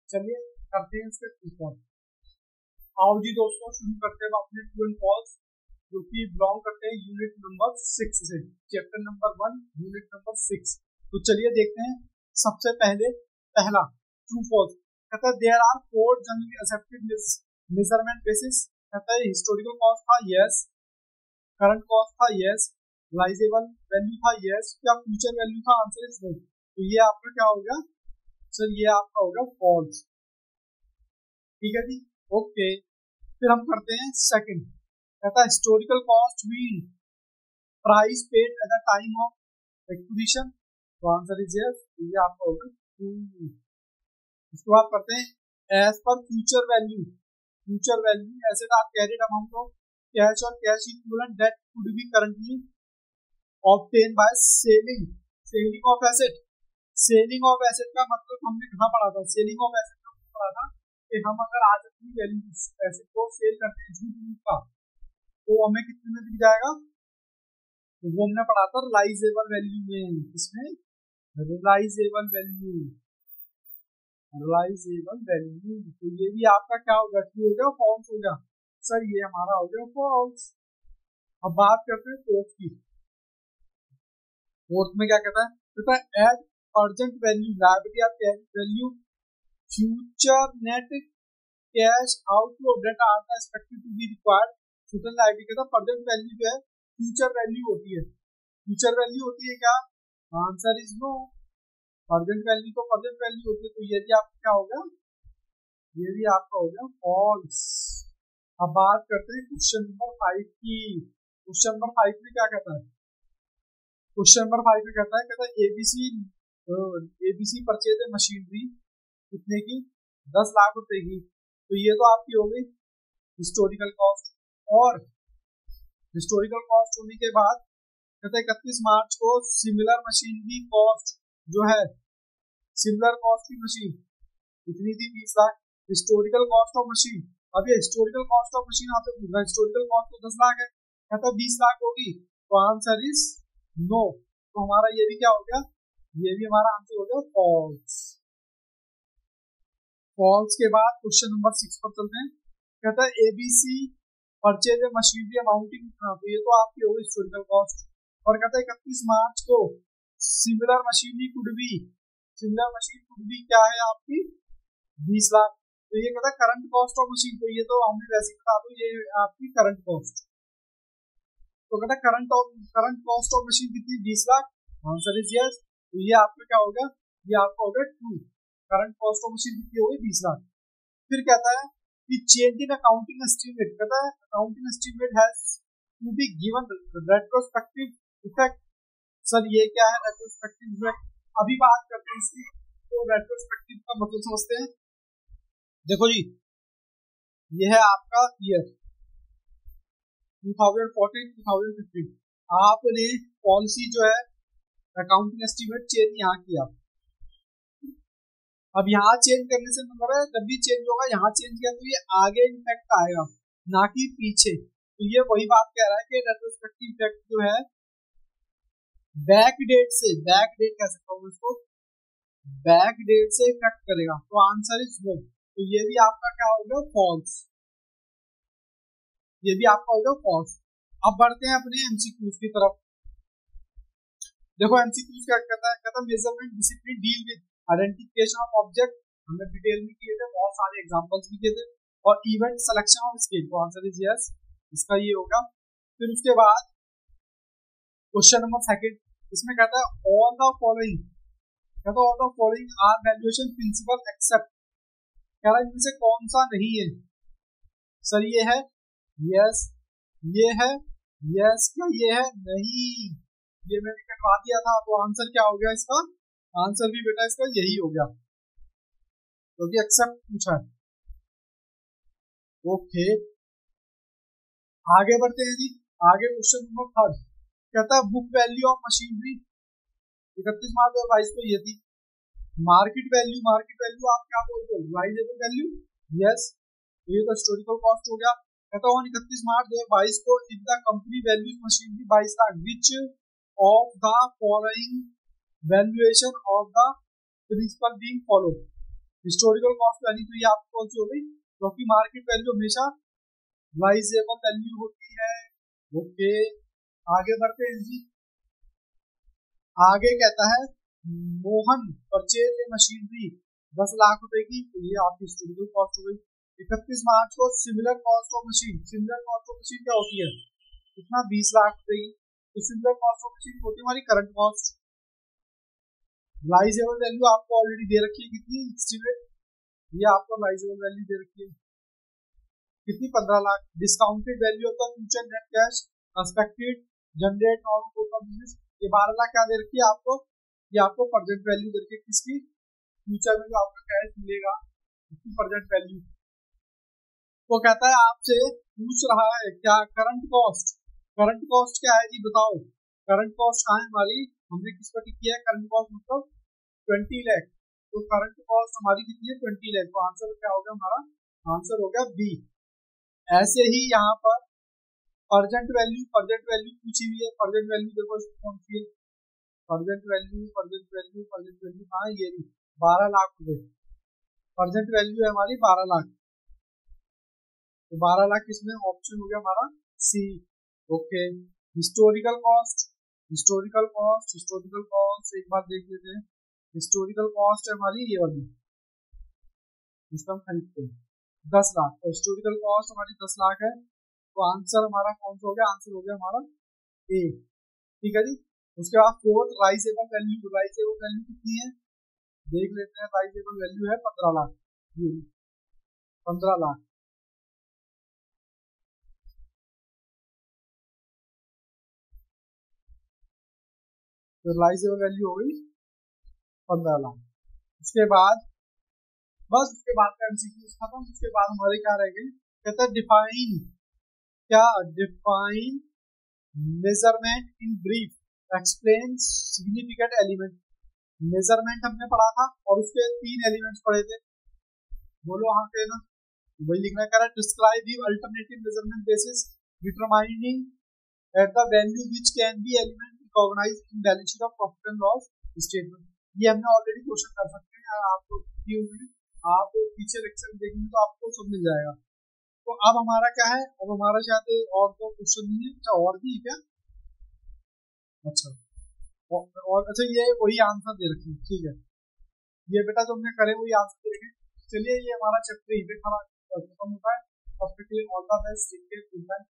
A: चलिए करते हैं इसके ट्रू फॉल्स। आओ जी दोस्तों, शुरू करते हैं अपने ट्रू एंड फॉल्स, जो कि बिलोंग करते हैं यूनिट नंबर 6 से, चैप्टर नंबर 1 यूनिट नंबर 6। तो चलिए देखते हैं। सबसे पहले पहला ट्रू फॉल्स कहता है there are 4 generally accepted measurement basis. कहता है हिस्टोरिकल कॉस्ट था यस, करंट कॉस्ट था यस, रियलाइजेबल वैल्यू था यस, क्या फ्यूचर वैल्यू था, आंसर इज नो। तो ये आपका क्या होगा सर, ये आपका होगा फॉल्स। ठीक है जी, ओके। फिर हम करते हैं सेकंड। कहता है historical cost mean price paid at the time of acquisition. तो आंसर इज यस, ये आपका होगा ट्रू। इसके बाद करते हैं एज पर future value. Future value asset are carried amount of cash और cash equivalent that could be currently obtain by selling. Selling of asset, selling of asset का मतलब हमने कहाँ पढ़ा था? सेलिंग ऑफ एसेट का मतलब पढ़ा था कि हम अगर आज अपनी वैल्यू एसेट को सेल करते हैं झूठ का, तो हमें कितने में बिक जाएगा? तो वो हमने पढ़ा था रियलाइजेबल वैल्यू में। किसमें? Realisable value, realisable value. तो ये भी आपका क्या होगा? ट्रू हो गया, फॉल्स हो गया? सर ये हमारा हो गया फॉल्स। अब बात करते हैं फोर्थ की। फोर्थ में क्या कहता है? कहता है add urgent value liability of cash value future net cash outflow that are expected to be required total liability. कहता है प्रेजेंट वैल्यू जो है फ्यूचर वैल्यू होती है। फ्यूचर वैल्यू होती है क्या? Answer is no. Present value तो प्रेजेंट वैल्यू होती है। तो ये भी आपका क्या होगा? ये भी आपका हो गया फॉल्स। अब बात करते हैं क्वेश्चन नंबर 5 की। क्वेश्चन नंबर 5 में क्या कहता है? क्वेश्चन नंबर 5 में कहता है एबीसी परचेज मशीनरी कितने की? 10 लाख रुपए की। तो ये तो आपकी हो गई हिस्टोरिकल कॉस्ट। और हिस्टोरिकल कॉस्ट होने के बाद कहता है 31 मार्च को सिमिलर मशीनरी कॉस्ट जो है, सिमिलर कॉस्ट की मशीन कितनी थी? 20 lakh. Historical cost of machine, अब ये हिस्टोरिकल कॉस्ट ऑफ मशीन आपसे पूछ रहा है, हिस्टोरिकल कॉस्ट तो 10 लाख है, कहता है 20 लाख होगी। तो आंसर इज नो। तो हमारा ये भी क्या हो गया? ये भी हमारा आंसर हो गया फॉल्स। फॉल्स के बाद क्वेश्चन नंबर 6 पर चलते हैं। कहता है एबीसी परचेज मशीनरी अमाउंटिंग, तो ये तो आपकी होगी हिस्टोरिकल कॉस्ट। और कहता है 31 मार्च को similar machinery could be, similar machine could be क्या है आपकी? 20 लाख। तो ये कहता है करंट कॉस्ट ऑफ मशीन। तो ये तो हमने वैसे बता दो, ये आपकी करंट कॉस्ट। तो कहता है करंट कॉस्ट ऑफ मशीन कितनी? 20 लाख। Answer is yes. तो ये आपका क्या होगा? ये आपका होगा true. Current cost of machine कितनी होगी? 20 लाख। फिर कहता है कि चेंज इन अकाउंटिंग एस्टीमेट। कहता है accounting estimate has to be given retrospective effect. Sir ये क्या है रेट्रोस्पेक्टिव इफेक्ट? अभी बात करते हैं इसकी। तो रेट्रोस्पेक्टिव का मतलब समझते हैं। देखो जी, ये है आपका ईयर 2014-2015। आपने पॉलिसी जो है अकाउंटिंग एस्टीमेट चेंज यहाँ किया। अब यहाँ चेंज करने से मतलब है जब भी चेंज होगा यहाँ चेंज किया तो ये आगे इम्पैक्ट आएगा, ना कि पीछे। तो ये वही बात कह रहा है कि रेट्रोस्पेक्टिव इफेक्ट जो है बैक डेट से, बैक डेट कह सकता हूँ इसको, बैक डेट से इफेक्ट करेगा। तो आंसर इज नो। तो ये भी आपका क्या होगा? फॉल्स। ये भी आपका होगा फॉल्स। अब बढ़ते हैं अपने एमसीक्यूज की तरफ। देखो एमसीक्यूज क्या कहता है? कहता है measurement discipline deal with identification of object. हमने डिटेल में किए थे, बहुत सारे एग्जांपल्स भी किए थे। और इवेंट सिलेक्शन ऑफ स्केल। तो आंसर इज यस, इसका ये होगा। फिर उसके बाद क्वेश्चन नंबर 2 इसमें कहता है ऑल द फॉलोइंग, कहता है all the following are valuation principle except. कह रहा है इनमें से कौन सा नहीं है? सर ये है यस, ये है यस, क्या ये है? नहीं, ये मैंने कटवा दिया था। तो आंसर क्या हो गया इसका? आंसर भी बेटा इसका यही हो गया, क्योंकि तो एक्सेप्ट पूछा है। ओके आगे बढ़ते हैं जी। आगे क्वेश्चन नंबर 3 कहता है book value of machinery 31 March 2022 को ये थी। मार्केट वैल्यू, मार्केट वैल्यू आप क्या बोलते हो? Realisable value. यस, ये तो हिस्टोरिकल कॉस्ट हो गया। कहता हूँ 31 मार्च 2022 को if the company value machinery 22 lakh which of the following valuation of the principle being follow. Historical cost value तो ये आपको कौन सी हो गई? क्योंकि मार्केट वैल्यू हमेशा रियलाइजेबल वैल्यू होती है, ओके, आगे बढ़ते हैं जी। आगे कहता है Mohan purchase a machinery 10 lakh रुपए की, तो ये आपकी स्टूडियो कॉस्ट हो गई। 31 मार्च को similar cost of machine, similar cost of machine क्या होती है, कितना 20 लाख रुपए की। तो सिमिलर कॉस्ट ऑफ मशीन होती है हमारी करंट कॉस्ट। लाइजेबल वैल्यू आपको ऑलरेडी दे रखी है कितनी, एस्टिमेट, ये आपको लाइजेबल वैल्यू दे रखी है कितनी, 15 lakh. Discounted value of the future net cash expected generate और बिजनेस, ये 12 लाख क्या दे रखी है आपको, ये आपको प्रेजेंट वैल्यू दे रखी है किसकी, फ्यूचर में जो आपका कैश मिलेगा उसकी प्रेजेंट वैल्यू। वो कहता है आपसे पूछ रहा है क्या करंट कॉस्ट, करंट कॉस्ट क्या है जी बताओ, करंट कॉस्ट कहाँ है हमारी, हमने किस पर टिक किया है, करंट कॉस्ट मतलब 20 लाख, तो करंट कॉस्ट हमारी कितनी है 20 लाख, तो आंसर क्या हो गया हमारा, आंसर हो गया बी। ऐसे ही यहाँ पर प्रेजेंट वैल्यू पूछी हुई है, प्रेजेंट वैल्यू देखो कौन सी है, प्रेजेंट वैल्यू हाँ ये 12 लाख रुपए प्रेजेंट वैल्यू है हमारी 12 लाख, तो 12 लाख किसमें, ऑप्शन हो गया हमारा C. Okay, historical cost, historical cost एक बार देख लेते हैं। हिस्टोरिकल कॉस्ट है हमारी ये वाली, जिसका हम खरीदते हैं 10 लाख, तो हिस्टोरिकल कॉस्ट हमारी 10 लाख है, तो आंसर हमारा कौन सा हो गया, आंसर हो गया हमारा ए। ठीक है जी। उसके बाद फोर्थ राइजेबल वैल्यू, राइजेबल वैल्यू कितनी है देख लेते हैं, राइजेबल वैल्यू है 15 लाख, ये 15 लाख। तो राइजेबल वैल्यू हो गई 15 लाख। उसके बाद बस उसके बाद का एमसीक्यू खत्म। उसके बाद हमारे क्या रह गए, कहता है डिफाइन, क्या define measurement in brief explain significant element. Measurement हमने पढ़ा था और उसके 3 एलिमेंट्स पढ़े थे, बोलो हाँ के ना, वही लिखना है, describe the alternative measurement basis determining at the value which can be element recognised in balance sheet of profit and loss statement. ये हमने ऑलरेडी क्वेश्चन कर सकते हैं, आपको क्यों में आप पीछे लेक्चर देखेंगे तो आपको सब मिल जाएगा। तो अब हमारा क्या है, अब हमारा शायद और तो क्वेश्चन नहीं है, अच्छा और भी है क्या, अच्छा और अच्छा ये वही आंसर दे रखे, ठीक है, ये बेटा जो हमने करे वही आंसर दे रखे। चलिए ये हमारा चैप्टर यहीं पे खत्म होता है, तब तक के लिए all the best, take care, good bye.